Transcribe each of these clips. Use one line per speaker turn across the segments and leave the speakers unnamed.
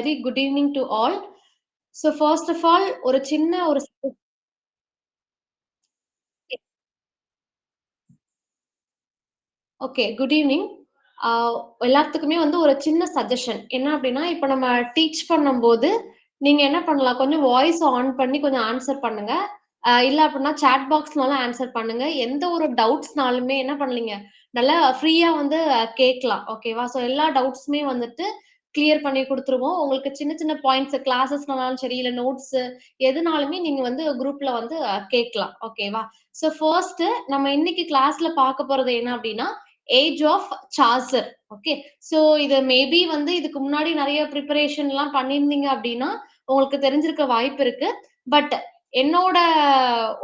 Very good evening to all. So first of all, ஒரு சின்ன ஒரு ஓகே குட் ஈவினிங். எல்லாத்துக்குமே வந்து ஒரு சின்ன சஜஷன் என்ன அப்படின்னா, இப்போ நம்ம டீச் பண்ணும்போது நீங்க என்ன பண்ணலாம், கொஞ்சம் வாய்ஸ் ஆன் பண்ணி கொஞ்சம் ஆன்சர் பண்ணுங்க. இல்ல அப்படின்னா சாட் பாக்ஸ்னாலும் ஆன்சர் பண்ணுங்க. எந்த ஒரு டவுட்ஸ்னாலுமே என்ன பண்ணலீங்க, நல்லா ஃப்ரீயா வந்து கேட்கலாம். ஓகேவா? ஸோ எல்லா டவுட்ஸுமே வந்துட்டு கிளியர் பண்ணி குடுத்துருவோம். உங்களுக்கு சின்ன சின்ன பாயிண்ட்ஸ் கிளாஸஸ்னாலும் சரி, இல்ல நோட்ஸ் எதுனாலுமே நீங்க வந்து குரூப்ல வந்து கேட்கலாம். ஓகேவா? ஸோ ஃபர்ஸ்ட் நம்ம இன்னைக்கு கிளாஸ்ல பார்க்க போறது என்ன அப்படின்னா, age of Chaucer. Okay. So இது மேபி வந்து இதுக்கு முன்னாடி நெறைய பிரிப்பரேஷன்லாம் பண்ணியிருந்தீங்க அப்படின்னா, உங்களுக்கு தெரிஞ்சிருக்க வாய்ப்பு இருக்கு. பட் என்னோட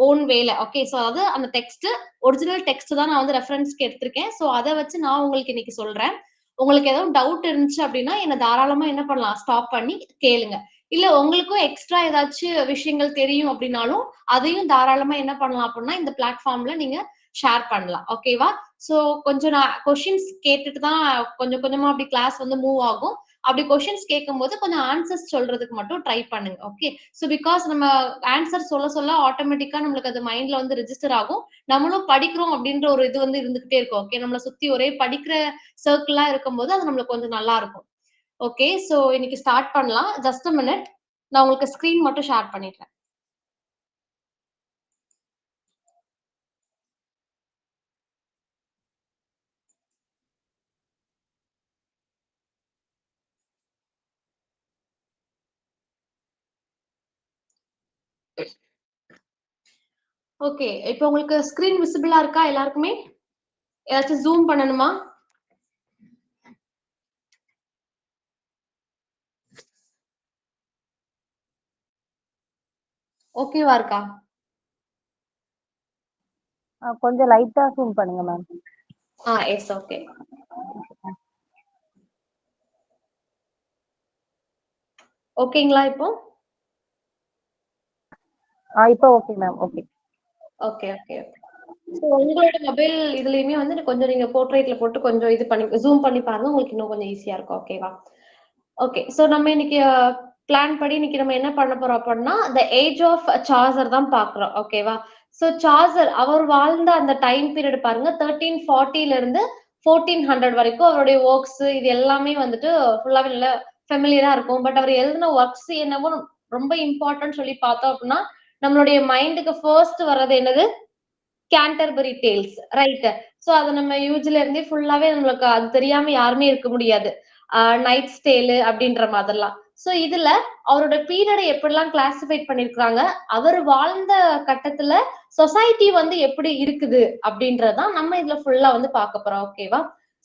ஓன் வேல. ஓகே. ஸோ அதாவது அந்த டெக்ஸ்ட் ஒரிஜினல் டெக்ஸ்ட் தான் நான் வந்து ரெஃபரன்ஸ்க்கு எடுத்திருக்கேன். ஸோ அத வச்சு நான் உங்களுக்கு இன்னைக்கு சொல்றேன். உங்களுக்கு ஏதாவது டவுட் இருந்துச்சு அப்படின்னா, என்ன தாராளமா என்ன பண்ணலாம், ஸ்டாப் பண்ணி கேளுங்க. இல்ல உங்களுக்கும் எக்ஸ்ட்ரா ஏதாச்சும் விஷயங்கள் தெரியும் அப்படின்னாலும், அதையும் தாராளமா என்ன பண்ணலாம் அப்படின்னா, இந்த பிளாட்ஃபார்ம்ல நீங்க ஷேர் பண்ணலாம். ஓகேவா? ஸோ கொஞ்சம் நான் கொஸ்டின்ஸ் கேட்டுட்டு தான் கொஞ்சம் கொஞ்சமா அப்படி கிளாஸ் வந்து மூவ் ஆகும். அப்படி கொஸ்டின்ஸ் கேட்கும்போது கொஞ்சம் ஆன்சர்ஸ் சொல்றதுக்கு மட்டும் ட்ரை பண்ணுங்க. ஓகே. ஸோ பிகாஸ் நம்ம ஆன்சர் சொல்ல சொல்ல ஆட்டோமேட்டிக்கா நம்மளுக்கு அது மைண்ட்ல வந்து ரெஜிஸ்டர் ஆகும். நம்மளும் படிக்கிறோம் அப்படின்ற ஒரு இது வந்து இருந்துகிட்டே இருக்கும். ஓகே. நம்மள சுத்தி ஒரே படிக்கிற சர்க்கிளா இருக்கும்போது அது நம்மளுக்கு கொஞ்சம் நல்லா இருக்கும். ஓகே. ஸோ இன்னைக்கு ஸ்டார்ட் பண்ணலாம். Just a minute. நான் உங்களுக்கு ஸ்கிரீன் மட்டும் ஷேர் பண்ணிடுறேன். ஓகே. இப்போ உங்களுக்கு ஸ்கிரீன் விசிபிளா இருக்கா எல்லாருக்குமே? ஏதாச்சும் ஜூம் பண்ணணுமா? ஓகேவா இருக்கா?
கொஞ்சம் லைட்டா ஜூம் பண்ணுங்க மேம்.
எஸ். ஓகே. ஓகேங்களா இப்போ?
இப்போ okay ma'am. Okay.
Okay, okay, okay. So உங்களோட மொபைல் இதுலயுமே வந்து கொஞ்சம் நீங்க போர்ட்ரைட்ல போட்டு கொஞ்சம் இது பண்ணி ஜூம் பண்ணி பாருங்க. உங்களுக்கு இன்னும் கொஞ்சம் ஈஸியா இருக்கும். ஓகேவா? ஓகே. ஸோ நம்ம இன்னைக்கு பிளான் படி இன்னைக்கு நம்ம என்ன பண்ண போறோம் அப்படின்னா, த ஏஜ் ஆஃப் சார்ஜர் தான் பார்க்குறோம். ஓகேவா? ஸோ சார்ஜர் அவர் வாழ்ந்த அந்த டைம் பீரியட் பாருங்க. 1340ல இருந்து 1400 வரைக்கும் அவருடைய வொர்க்ஸ் இது எல்லாமே வந்துட்டு ஃபுல்லாவே நல்ல ஃபெமிலியரா இருக்கும். பட் அவர் எழுதின வொர்க்ஸ் என்னவோ ரொம்ப இம்பார்ட்டன்ட் சொல்லி பார்த்தோம் அப்படின்னா, நம்மளுடைய மைண்டுக்கு ஃபர்ஸ்ட் வர்றது என்னது? Canterbury tales. ரைட். சோ அத நம்ம யூஜ்ல இருந்தே ஃபுல்லாவே நம்மளுக்கு அது தெரியாம யாருமே இருக்க முடியாது. நைட்ஸ் டேல் அப்படின்ற மாதிரிலாம். சோ இதுல அவரோட பீரியட எப்படிலாம் கிளாசிஃபைட் பண்ணியிருக்காங்க, அவர் வாழ்ந்த கட்டத்துல சொசைட்டி வந்து எப்படி இருக்குது அப்படின்றது தான் நம்ம இதுல ஃபுல்லா வந்து பார்க்க போறோம். ஓகேவா?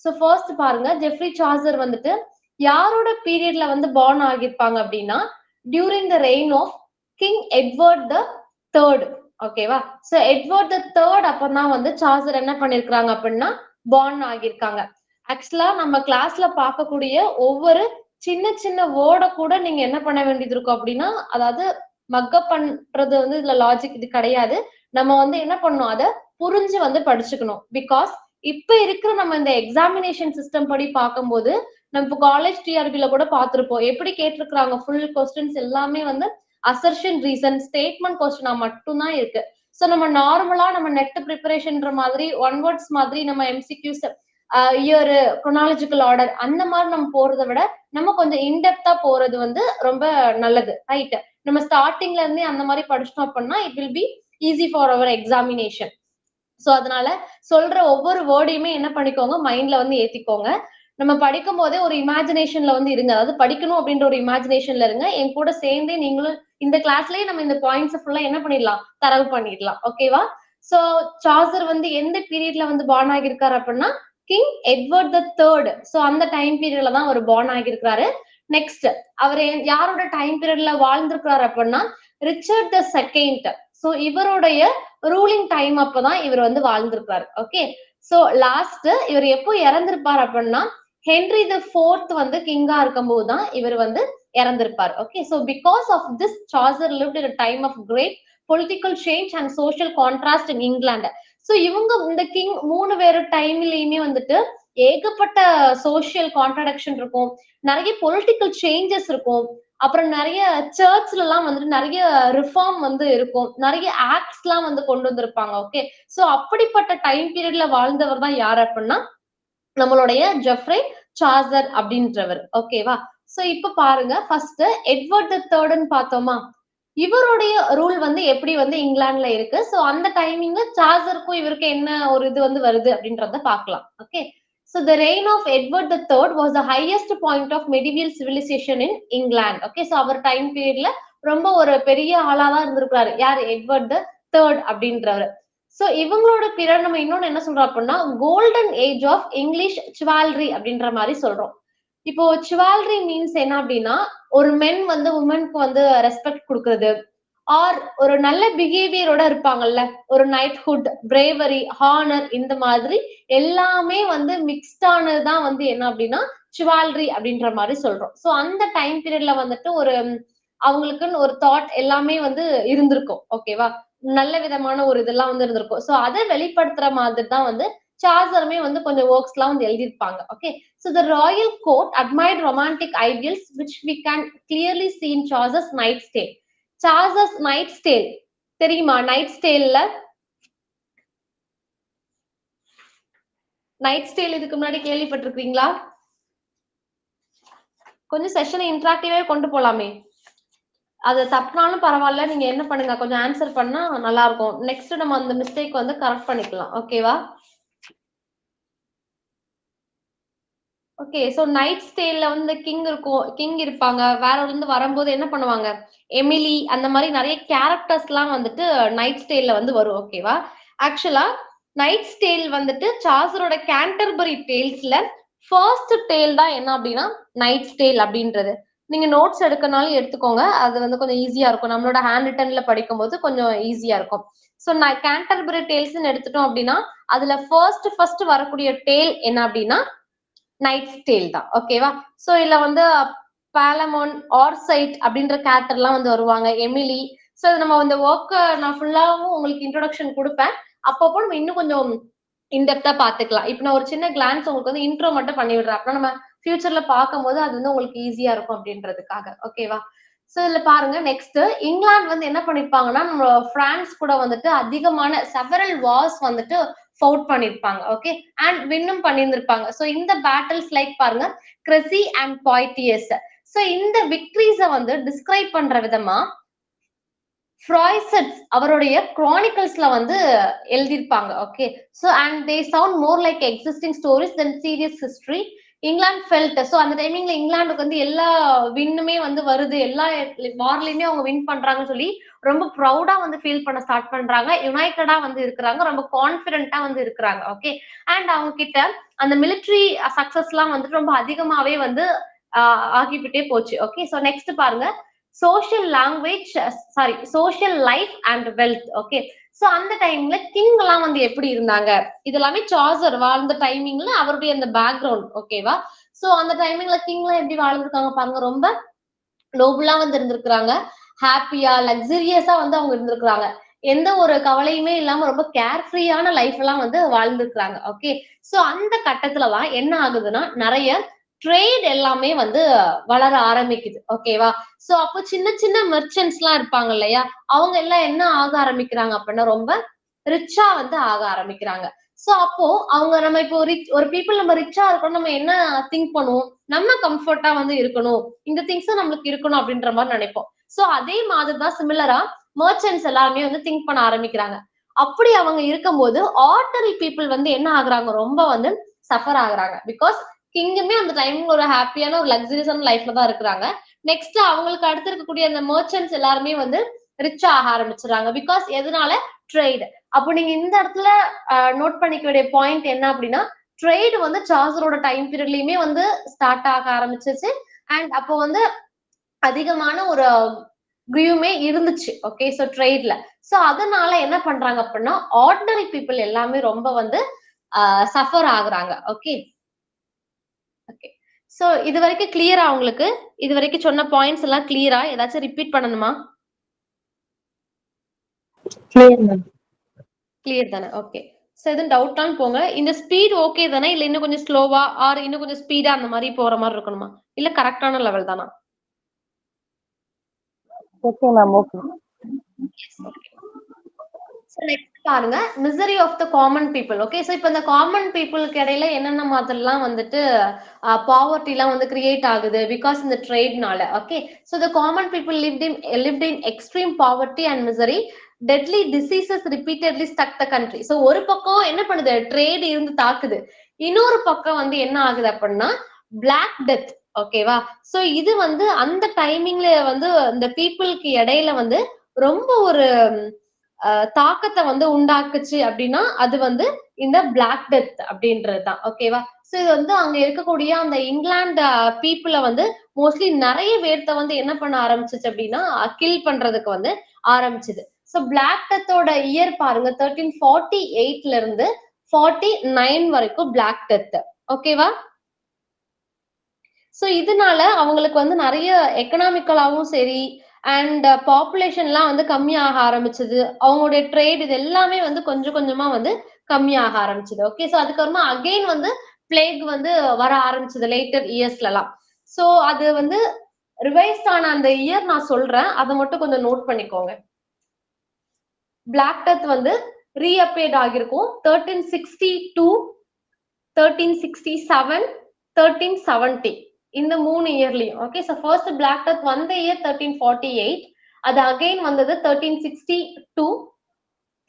சோ ஃபர்ஸ்ட் பாருங்க, ஜெஃப்ரி சார்ஜர் வந்துட்டு யாரோட பீரியட்ல வந்து பார்ன் ஆகியிருப்பாங்க அப்படின்னா, during the reign of king Edward the 3rd. ஓகேவா? சோ எட்வர்ட் த 3rd அப்பதான் வந்து சார்ஜர் என்ன பண்ணிருக்காங்க அப்படின்னா பார்ன் ஆகியிருக்காங்க. ஆக்சுவலா நம்ம கிளாஸ்ல பார்க்கக்கூடிய ஒவ்வொரு சின்ன சின்ன வேர்ட கூட நீங்க என்ன பண்ண வேண்டியது இருக்கும் அப்படின்னா, அதாவது மக்கப் பண்றது வந்து இதுல லாஜிக் இது கிடையாது. நம்ம வந்து என்ன பண்ணணும், அத புரிஞ்சு வந்து படிச்சுக்கணும். பிகாஸ் இப்ப இருக்கிற நம்ம இந்த எக்ஸாமினேஷன் சிஸ்டம் படி பார்க்கும்போது, நம்ம இப்போ காலேஜ் டிஆர்பில கூட பார்த்திருப்போம். எப்படி கேட்டிருக்கிறாங்க ஃபுல் கொஸ்டின்ஸ் எல்லாமே வந்து அசர்ஷன் ரீசன் ஸ்டேட்மெண்ட் கொஸ்டினா மட்டும் தான் இருக்கு. சோ நம்ம நார்மலா நம்ம நெட் ப்ரிப்பரேஷன்ற மாதிரி ஒன் வேர்ட்ஸ் மாதிரி நம்ம எம்சிக்யூஸ் இயர் குரோனாலஜிக்கல் ஆர்டர் அந்த மாதிரி நம்ம போறதை விட நம்ம கொஞ்சம் இன்டெப்தா போறது வந்து ரொம்ப நல்லது. ரைட். நம்ம ஸ்டார்டிங்ல இருந்தே அந்த மாதிரி படிச்சிட்டோம் அப்படின்னா it will be easy for our examination. So அதனால சொல்ற ஒவ்வொரு வேர்டையுமே என்ன பண்ணிக்கோங்க, மைண்ட்ல வந்து ஏத்திக்கோங்க. நம்ம படிக்கும் போதே ஒரு இமேஜினேஷன்ல வந்து இருங்க. அதாவது படிக்கணும் அப்படின்ற ஒரு இமேஜினேஷன்ல இருங்க. என் கூட சேர்ந்தே நீங்களும் இந்த கிளாஸ்லயே நம்ம இந்த பாயிண்ட்ஸ் ஃபுல்லா என்ன பண்ணிடலாம், தரவு பண்ணிடலாம். ஓகேவா? சோ சார்ஜர் வந்து எந்த பீரியட்ல வந்து பார்ன் ஆகியிருக்காரு அப்படின்னா, king Edward the 3rd. So அந்த டைம் பீரியட்ல தான் அவர் பார்ன் ஆகியிருக்காரு. நெக்ஸ்ட் அவர் யாரோட டைம் பீரியட்ல வாழ்ந்திருக்காரு அப்படின்னா, ரிச்சர்ட் த 2nd. சோ இவருடைய ரூலிங் டைம் அப்பதான் இவர் வந்து வாழ்ந்திருக்காரு. ஓகே. சோ லாஸ்ட் இவர் எப்போ இறந்திருப்பார் அப்படின்னா, ஹென்ரி த 4th வந்து கிங்கா இருக்கும்போது தான் இவர் வந்து இறந்திருப்பார். Okay. So because of this Chaucer lived in a time of great political change and social contrast in England. So இவங்க இந்த கிங் 3 பேரு டைம்லயுமே வந்துட்டு ஏகப்பட்ட சோசியல் கான்ட்ரடிக்ஷன் இருக்கும், நிறைய பொலிட்டிக்கல் சேஞ்சஸ் இருக்கும், அப்புறம் நிறைய சர்ச்ல எல்லாம் வந்துட்டு நிறைய ரிஃபார்ம் வந்து இருக்கும், நிறைய ஆக்ட்ஸ் எல்லாம் வந்து கொண்டு வந்திருப்பாங்க. ஓகே, சோ அப்படிப்பட்ட டைம் பீரியட்ல வாழ்ந்தவர் தான் யார் அப்படின்னா நம்மளுடைய ஜெஃப்ரே சாசர் அப்படின்றவர். ஓகேவா? சோ இப்ப பாருங்க, ஃபர்ஸ்ட் எட்வர்ட் தி தேர்ட்ன்னு பார்த்தோமா, இவருடைய ரூல் வந்து எப்படி வந்து இங்கிலாந்துல இருக்கு. சோ அந்த டைமிங்ல சார்ல்ஸுக்கும் இவருக்கு என்ன ஒரு இது வந்து வருது அப்படின்றத பார்க்கலாம். Okay, so the reign of Edward the Third was the highest point of medieval civilization in England. Okay, so அவர் டைம் பீரியட்ல ரொம்ப ஒரு பெரிய ஆளா தான் இருந்திருக்காரு. யார்? எட்வர்ட் தி தேர்ட் அப்படின்றவர். சோ இவங்களோட பீரியட் நம்ம இன்னொன்னு என்ன சொல்றோம் அப்படின்னா golden age of English chivalry அப்படின்ற மாதிரி சொல்றோம். இப்போ சிவால்ரி மீன்ஸ் என்ன அப்படின்னா ஒரு மென் வந்து உமனுக்கு வந்து ரெஸ்பெக்ட் கொடுக்கறது, ஆர் ஒரு நல்ல பிஹேவியரோட இருப்பாங்கல்ல, ஒரு நைட்ஹுட், பிரேவரி, ஹானர், இந்த மாதிரி எல்லாமே வந்து மிக்ஸ்ட் ஆனதுதான் வந்து என்ன அப்படின்னா சிவால்ரி அப்படின்ற மாதிரி சொல்றோம். சோ அந்த டைம் பீரியட்ல வந்துட்டு ஒரு அவங்களுக்குன்னு ஒரு தாட் எல்லாமே வந்து இருந்திருக்கும். ஓகேவா? நல்ல விதமான ஒரு இதெல்லாம் வந்து இருந்திருக்கும். சோ அதை வெளிப்படுத்துற மாதிரி தான் வந்து சார்சருமே வந்து கொஞ்சம் ஒர்க்ஸ் எல்லாம் வந்து எழுதியிருப்பாங்க. Okay, so the royal court admired romantic ideals which we can clearly see in Chaucer's Knight's Tale. Chaucer's Knight's Tale தெரியுமா? Knight's Taleல Knight's Tale இதுக்கு முன்னாடி கேள்விப்பட்டிருக்கீங்களா? கொஞ்சம் செஷனை இன்டராக்டிவாவே கொண்டு போலாமே. அது தப்புனாலும் பரவாயில்ல, நீங்க என்ன பண்ணுங்க, கொஞ்சம் ஆன்சர் பண்ணா நல்லா இருக்கும். நெக்ஸ்ட் நம்ம அந்த மிஸ்டேக் வந்து கரெக்ட் பண்ணிக்கலாம். ஓகேவா? ஓகே, சோ நைட்ஸ் டேல்ல வந்து கிங் இருக்கும், கிங் இருப்பாங்க. வேற இருந்து வரும்போது என்ன பண்ணுவாங்க, எமிலி அந்த மாதிரி நிறைய கேரக்டர்ஸ் எல்லாம் வந்துட்டு நைட்ஸ் டேல்ல வந்து வரும். ஓகேவா? ஆக்சுவலா நைட்ஸ் டேல் வந்துட்டு சார்சரோட கேண்டர்பரி டேல்ஸ்ல ஃபர்ஸ்ட் டேல் தான் என்ன அப்படின்னா நைட்ஸ் டேல் அப்படின்றது. நீங்க நோட்ஸ் எடுக்கனாலும் எடுத்துக்கோங்க, அது வந்து கொஞ்சம் ஈஸியா இருக்கும். நம்மளோட ஹேண்ட் ரிட்டன்ல படிக்கும்போது கொஞ்சம் ஈஸியா இருக்கும். சோ நான் கேண்டர்பரி டேல்ஸ் எடுத்துட்டோம் அப்படின்னா அதுல ஃபர்ஸ்ட் வரக்கூடிய டேல் என்ன அப்படின்னா நைட்ஸ் டேல் தான். ஓகேவா? சோ இதுல வந்து பாலமோன், ஆர்சைட் அப்படின்ற கேரக்டர் எல்லாம் வந்து வருவாங்க, எமிலி. சோ நம்ம இந்த ஒர்க் நான் ஃபுல்லாவும் உங்களுக்கு இன்ட்ரோடக்ஷன் கொடுப்பேன். அப்பப்போ நம்ம இன்னும் கொஞ்சம் இன்டெப்தா பாத்துக்கலாம். இப்ப நான் ஒரு சின்ன கிளான்ஸ் உங்களுக்கு வந்து இன்ட்ரோ மட்டும் பண்ணி விடுறேன். அப்புறம் நம்ம ஃபியூச்சர்ல பார்க்கும்போது அது வந்து உங்களுக்கு ஈஸியா இருக்கும் அப்படின்றதுக்காக. ஓகேவா? சோ இதுல பாருங்க, நெக்ஸ்ட் இங்கிலாந்து வந்து என்ன பண்ணிருப்பாங்கன்னா நம்ம பிரான்ஸ் கூட வந்துட்டு அதிகமான செவரல் வார்ஸ் வந்துட்டு ஃபவுட் பண்ணிருப்பாங்க. ஓகே, அண்ட் வின்னும் பண்ணியிருந்திருப்பாங்க. சோ இந்த பேட்டில்ஸ் லைக் பாருங்க கிரெசி அண்ட் பாய்டியஸ். சோ இந்த விக்டரிஸ வந்து டிஸ்கிரைப் பண்ற விதமா ஃப்ராய்சட்ஸ் அவருடைய குரானிக்கல்ஸ்ல வந்து எழுதியிருப்பாங்க. Okay, so and they sound more like existing stories then serious history. England felt, so அந்த டைமிங்ல இங்கிலாந்துக்கு வந்து எல்லா வின்னுமே வந்து வருது, எல்லா வார்லயுமே அவங்க வின் பண்றாங்கன்னு சொல்லி ரொம்ப ப்ரௌடா வந்து ஃபீல் பண்ண ஸ்டார்ட் பண்றாங்க. யுனைடடா வந்து இருக்கிறாங்க, ரொம்ப கான்பிடென்ட்டா வந்து இருக்கிறாங்க. ஓகே, அண்ட் அவங்க கிட்ட அந்த மிலிட்டரி சக்சஸ் எல்லாம் வந்து ரொம்ப அதிகமாவே வந்து ஆகிவிட்டே போச்சு. ஓகே, சோ நெக்ஸ்ட் பாருங்க social language, sorry social life and wealth. Okay, so அந்த டைம்ல கிங் எல்லாம் வந்து எப்படி இருந்தாங்க, இது எல்லாமே சார்சர் வாழ்ந்த டைமிங்ல அவருடைய அந்த பேக்ரவுண்ட். ஓகேவா? சோ அந்த டைமிங்ல கிங் எல்லாம் எப்படி வாழ்ந்திருக்காங்க பாருங்க, ரொம்ப நோபலா வந்து இருந்திருக்கிறாங்க, ஹாப்பியா லக்ஸரியஸா வந்து அவங்க இருந்திருக்கிறாங்க, எந்த ஒரு கவலையுமே இல்லாம ரொம்ப கேர்ஃப்ரீயான லைஃப் எல்லாம் வந்து வாழ்ந்திருக்கிறாங்க. ஓகே, சோ அந்த கட்டத்துலலாம் என்ன ஆகுதுன்னா நிறைய ட்ரேட் எல்லாமே வந்து வளர ஆரம்பிக்குது. ஓகேவா? சோ அப்போ சின்ன சின்ன மெர்ச்சன்ட்ஸ் எல்லாம் இருப்பாங்க இல்லையா, அவங்க எல்லாம் என்ன ஆக ஆரம்பிக்கிறாங்க அப்படின்னா ரொம்ப ரிச்சா வந்து ஆக ஆரம்பிக்கிறாங்க. சோ அப்போ அவங்க நம்ம இப்போ ஒரு பீப்புள் நம்ம ரிச்சா இருக்கணும், நம்ம என்ன திங்க் பண்ணுவோம், நம்ம கம்ஃபர்ட்டா வந்து இருக்கணும், இந்த திங்ஸ் நம்மளுக்கு இருக்கணும் அப்படின்ற மாதிரி நினைப்போம். சோ அதே மாதிரிதான் சிமிலரா மர்ச்சன்ட்ஸ் எல்லாருமே வந்து திங்க் பண்ண ஆரம்பிக்கிறாங்க. அப்படி அவங்க இருக்கும்போது ஆர்டினரி பீப்புள் வந்து என்ன ஆகுறாங்க, ரொம்ப வந்து சஃபர் ஆகுறாங்க. பிகாஸ் கிங்குமே அந்த டைம்ல ஒரு ஹாப்பியான ஒரு லக்ஸரியஸான லைஃப்ல தான் இருக்கிறாங்க. நெக்ஸ்ட் அவங்களுக்கு அடுத்து இருக்கக்கூடிய அந்த மர்ச்சன்ட்ஸ் எல்லாருமே வந்து ரிச் ஆக ஆரம்பிச்சுறாங்க. பிகாஸ் எதனால? ட்ரேட். அப்போ நீங்க இந்த இடத்துல நோட் பண்ணிக்க வேண்டிய பாயிண்ட் என்ன அப்படின்னா ட்ரேட் வந்து சார்சரோட டைம் பீரியட்லயுமே வந்து ஸ்டார்ட் ஆக ஆரம்பிச்சிச்சு. அண்ட் அப்போ வந்து அதிகமான ஒரு கியூமே இருந்துச்சு. Okay, so ட்ரேட்ல. சோ அதனால என்ன பண்றாங்க அப்படின்னா ஆர்டினரி பீப்புள் எல்லாமே ரொம்ப வந்து சஃபர் ஆகுறாங்க. Okay, okay. சோ இது வரைக்கும் கிளியரா உங்களுக்கு? இது வரைக்கும் சொன்ன பாயிண்ட்ஸ் எல்லாம் கிளியரா? ஏதாச்சும் ரிப்பீட் பண்ணணுமா?
Clear ma'am.
கிளியர் தானே? ஓகே. சோ எதுவும் டவுட்னாலும் போங்க. இந்த ஸ்பீட் ஓகே தானே? இல்ல இன்னும் கொஞ்சம் ஸ்லோவா ஆர் இன்னும் கொஞ்சம் ஸ்பீடா அந்த மாரி போற மாரி இருக்கணுமா? இல்ல கரெக்ட்டான லெவல் தானா?
Okay ma'am, okay.
Yes. Okay. So next பாருங்க. Misery of the common people. Okay. So இப்ப இந்த காமன் பீப்பிள்க்கு இடையில என்னென்ன மாதிரிலாம் வந்துட்டு பாவர்ட்டிலாம் வந்து கிரியேட் ஆகுது பிகாஸ் இந்த ட்ரேட்னால. Okay. So the common people lived in extreme poverty and misery. Deadly diseases repeatedly struck the country. So ஒரு பக்கம் என்ன பண்ணுது? ட்ரேட் இருந்து தாக்குது. இன்னொரு பக்கம் வந்து என்ன ஆகுது அப்படின்னா, பிளாக் டெத். ஓகேவா? சோ இது வந்து அந்த டைமிங்ல வந்து இந்த பீப்பிள்க்கு இடையில வந்து ரொம்ப ஒரு தாக்கத்த வந்து உண்டாக்குச்சு அப்படின்னா, அது வந்து இந்த பிளாக் டெத் அப்படின்றது தான். ஓகேவா? சோ இது வந்து அங்க இருக்கக்கூடிய அந்த இங்கிலாந்து பீப்பிள வந்து மோஸ்ட்லி நெறைய பேர்த்த வந்து என்ன பண்ண ஆரம்பிச்சுச்சு அப்படின்னா, கில் பண்றதுக்கு வந்து ஆரம்பிச்சது. சோ பிளாக் டெத்தோட இயர் பாருங்க 1348ல இருந்து 49 வரைக்கும் பிளாக் டெத். ஓகேவா? சோ இதனால அவங்களுக்கு வந்து நெறைய எக்கனாமிக்கலாவும் சரி, அண்ட் பாப்புலேஷன்லாம் வந்து கம்மியாக ஆரம்பிச்சது. அவங்களுடைய ட்ரேட் இது எல்லாமே வந்து கொஞ்சம் கொஞ்சமா வந்து கம்மியாக ஆரம்பிச்சது. ஓகே. சோ அதுக்கப்புறமா அகைன் வந்து பிளேக் வந்து வர ஆரம்பிச்சது லேட்டர் இயர்ஸ்லலாம். சோ அது வந்து ரிவைஸ்ட் ஆன அந்த இயர் நான் சொல்றேன். அத மட்டும் கொஞ்சம் நோட் பண்ணிக்கோங்க. பிளாக் டெத் வந்து ரீஅப்பியர்ட் ஆகியிருக்கும். 1362, 1367, 1370 இந்த 3 இயர்லயும். Okay. So first black death வந்த இயர் 1348. அது அகைன் வந்தது 1362,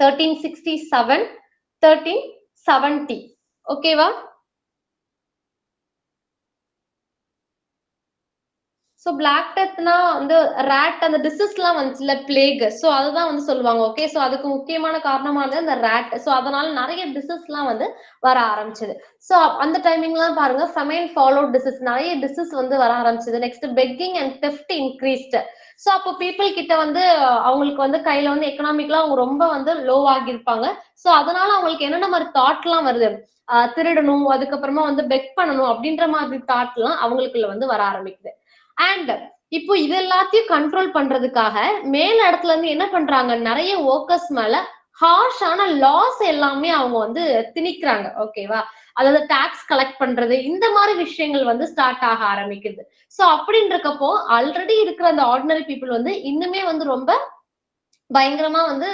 1367, 1370. ஓகேவா? சோ பிளாக் டெத்னா வந்து ராட் அந்த டிசீஸ்லாம் வந்துச்சுல்ல பிளேக். சோ அதுதான் வந்து சொல்லுவாங்க. ஓகே. சோ அதுக்கு முக்கியமான காரணமானது அந்த ராட். சோ அதனால நெறைய டிசீஸ்லாம் வந்து வர ஆரம்பிச்சது. சோ அந்த டைமிங்லாம் பாருங்க ஃபெமைன் ஃபாலோட் டிசீஸ் நெறைய டிசீஸ் வந்து வர ஆரம்பிச்சது. Next begging and theft increased. So அப்போ பீப்பிள் கிட்ட வந்து அவங்களுக்கு வந்து கையில வந்து எக்கனாமிக்கலா அவங்க ரொம்ப வந்து லோ ஆகியிருப்பாங்க. சோ அதனால அவங்களுக்கு என்னென்ன மாரி தாட்லாம் வருது? திருடணும், அதுக்கப்புறமா வந்து பெக் பண்ணணும் அப்படின்ற மாதிரி தாட்லாம் அவங்களுக்குள்ள வந்து வர ஆரம்பிக்குது. அண்ட் இப்போ இது எல்லாத்தையும் கண்ட்ரோல் பண்றதுக்காக மேல் இடத்துல இருந்து என்ன பண்றாங்க? நெறைய வொர்க்கர்ஸ் மேல ஹார்ஷான லாஸ் எல்லாமே அவங்க வந்து திணிக்கிறாங்க. ஓகேவா? அதாவது டாக்ஸ் கலெக்ட் பண்றது இந்த மாரி விஷயங்கள் வந்து ஸ்டார்ட் ஆக ஆரம்பிக்குது. சோ அப்படின்றக்கப்போ ஆல்ரெடி இருக்கிற அந்த ஆர்டினரி பீப்பிள் வந்து இன்னுமே வந்து ரொம்ப பயங்கரமா வந்து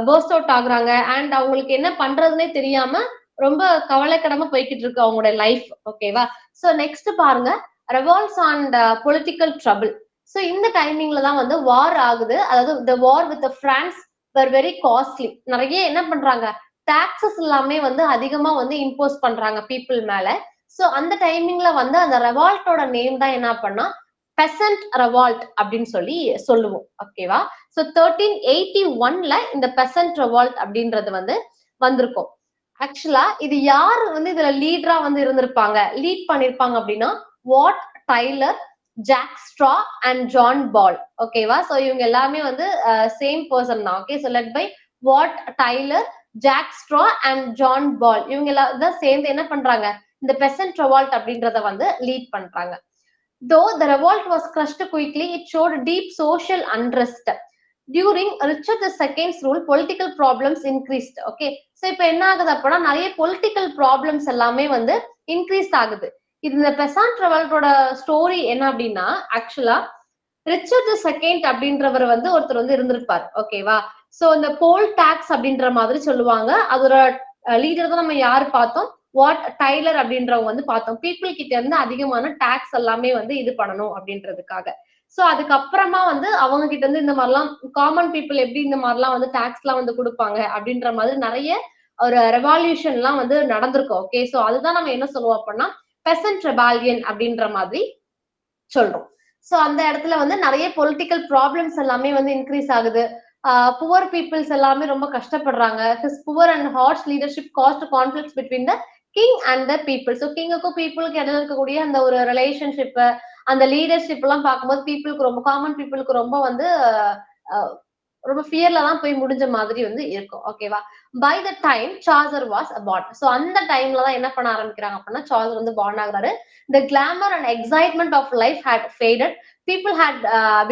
பர்ஸ்ட் அவுட் ஆகுறாங்க. அண்ட் அவங்களுக்கு என்ன பண்றதுன்னே தெரியாம ரொம்ப கவலைக்கிடமா போய்க்கிட்டு இருக்கு அவங்களோட லைஃப். ஓகேவா? சோ நெக்ஸ்ட் பாருங்க. Revolts and political trouble. So இந்த டைமிங்ல தான் வந்து வார் ஆகுது. அதாவது the war with France were very costly. நெறைய என்ன பண்றாங்க? டாக்ஸஸ் எல்லாமே வந்து அதிகமா வந்து இம்போஸ் பண்றாங்க பீப்பிள் மேல. சோ அந்த டைமிங்ல வந்து அந்த ரெவால்ட்டோட நேம் தான் என்ன பண்ணா பெசன்ட் ரெவால்ட் அப்படின்னு சொல்லி சொல்லுவோம். ஓகேவா? சோ 1381ல இந்த பெசன்ட் ரெவால்ட் அப்படின்றது வந்து வந்திருக்கும். ஆக்சுவலா இது யாரு வந்து இதுல லீடரா வந்து இருந்திருப்பாங்க? லீட் பண்ணிருப்பாங்க அப்படின்னா, Wat Tyler, Jack Straw and John Ball. ஓகேவா? சோ இவங்க எல்லாமே வந்து சேம் பெர்சன் தான். Okay. So led by Wat Tyler, Jack Straw and John Ball. இவங்க எல்லாம் தான் சேர்ந்து என்ன பண்றாங்க? இந்த பெசன்ட் ரெவால்ட் அப்படின்றத வந்து லீட் பண்றாங்க. Though the revolt was crushed quickly, it showed deep social unrest. During Richard II's rule, political problems increased. Okay. So இப்ப என்ன ஆகுது அப்படின்னா நிறைய பொலிட்டிக்கல் ப்ராப்ளம்ஸ் எல்லாமே வந்து இன்க்ரீஸ் ஆகுது. இது இந்த பெசான்ட் ரெவால்ட்டோட ஸ்டோரி என்ன அப்படின்னா ஆக்சுவலா ரிச்சர்ட் செகண்ட் அப்படின்றவர் வந்து ஒருத்தர் வந்து இருந்திருப்பார். ஓகேவா? சோ இந்த போல் டாக்ஸ் அப்படின்ற மாதிரி சொல்லுவாங்க. அதோட லீடர் தான் நம்ம யாரு பார்த்தோம்? வாட் டைலர் அப்படின்றவங்க வந்து பார்த்தோம். பீப்புள் கிட்ட இருந்து அதிகமான டாக்ஸ் எல்லாமே வந்து இது பண்ணணும் அப்படின்றதுக்காக. சோ அதுக்கப்புறமா வந்து அவங்க கிட்ட இருந்து இந்த மாதிரிலாம் காமன் பீப்புள் எப்படி இந்த மாதிரிலாம் வந்து டாக்ஸ் எல்லாம் வந்து கொடுப்பாங்க அப்படின்ற மாதிரி நிறைய ஒரு ரெவால்யூஷன் எல்லாம் வந்து நடந்திருக்கும். ஓகே. சோ அதுதான் நம்ம என்ன சொல்லுவோம் அப்படின்னா பெசன்ட் ரெபாலியன் அப்படின்ற மாதிரி சொல்றோம். சோ அந்த இடத்துல வந்து நிறைய பொலிட்டிக்கல் ப்ராப்ளம்ஸ் எல்லாமே வந்து இன்க்ரீஸ் ஆகுது. புவர் பீப்புள்ஸ் எல்லாமே ரொம்ப கஷ்டப்படுறாங்க. His poor and harsh leadership caused conflicts between the king and the people. So கிங்குக்கும் பீப்புளுக்கு இடையில இருக்கக்கூடிய அந்த ஒரு ரிலேஷன்ஷிப், அந்த லீடர்ஷிப் எல்லாம் பார்க்கும்போது பீப்புளுக்கு ரொம்ப காமன் பீப்புளுக்கு ரொம்ப வந்து ரொம்ப ஃபியர்ல தான் போய் முடிஞ்ச மாதிரி வந்து இருக்கும். ஓகேவா? By the time Chaucer was born. So அந்த டைம்ல தான் என்ன பண்ண ஆரம்பிக்கிறாங்க அப்படின்னா சார்ஜர் வந்து பார்ன் ஆகுறாரு. The glamour and excitement of life had faded. People had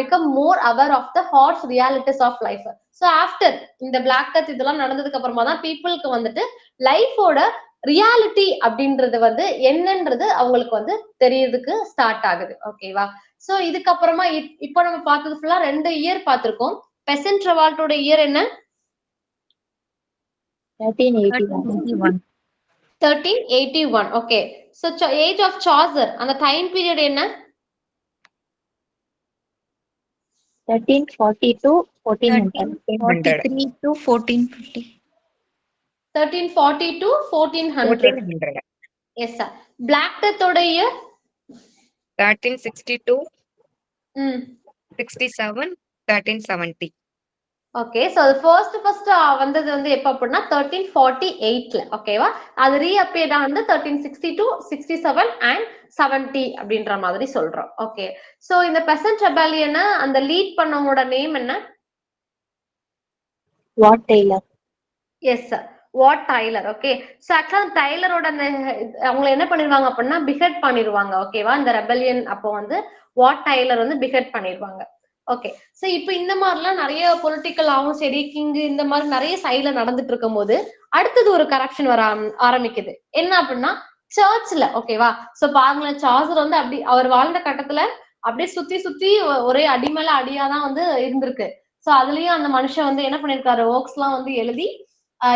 become more aware of the harsh realities of life. So after இந்த பிளாக் டெத் இதெல்லாம் நடந்ததுக்கு அப்புறமா தான் பீப்புளுக்கு வந்துட்டு லைஃபோட ரியாலிட்டி அப்படின்றது வந்து என்னன்றது அவங்களுக்கு வந்து தெரியறதுக்கு ஸ்டார்ட் ஆகுது. ஓகேவா? சோ இதுக்கப்புறமா இப்போ நம்ம பார்த்தது ஃபுல்லா 2 இயர் பார்த்திருக்கோம். பெசன்ட் ரெவால்ட்டோட இயர் என்ன?
1381.
1381. Okay. So age of Chaucer அந்த டைம் பீரியட் என்ன?
1342 1400.
1343 to 1450.
1340 to 1400.
1400.
Yes sir. Black டெத்தோட இயர்
1362,
ம்
67, 1370.
ஓகே. சோ அது ஃபர்ஸ்ட் வந்தது வந்து எப்ப அப்படின்னா 1348ல. ஓகேவா? அது ரீஅப்பியர் வந்து 1362, 67 அண்ட் 70 அப்படின்ற மாதிரி சொல்றோம். ஓகே. சோ இந்த பெசன்ட் ரெபல்லியனை அந்த லீட் பண்ணவங்களோட நேம் என்ன?
Wat Tyler.
Yes sir. Wat Tyler. Okay. So actually டைலரோட அந்த அவங்க என்ன பண்ணிருவாங்க அப்படின்னா பிஹெட் பண்ணிருவாங்க. ஓகேவா? இந்த ரெபல்லியன் அப்போ வந்து வாட் டைலர் வந்து பிஹெட் பண்ணிருவாங்க. ஓகே. சோ இப்போ இந்த மாதிரிலாம் நிறைய பொலிட்டிக்கல் ஆகும் சரி கிங் இந்த மாதிரி நிறைய சைட்ல நடந்துட்டு இருக்கும் போது அடுத்தது ஒரு கரப்ஷன் வர ஆரம்பிக்குது. என்ன அப்படின்னா சர்ச்ல. ஓகேவா? சோ பாருங்களேன் சார்ஜர் வந்து அப்படி அவர் வாழ்ந்த கட்டத்துல அப்படியே சுத்தி சுத்தி ஒரே அடி மேல அடியாதான் வந்து இருந்திருக்கு. சோ அதுலயும் அந்த மனுஷன் வந்து என்ன பண்ணிருக்காரு ஒர்க்ஸ் எல்லாம் வந்து எழுதி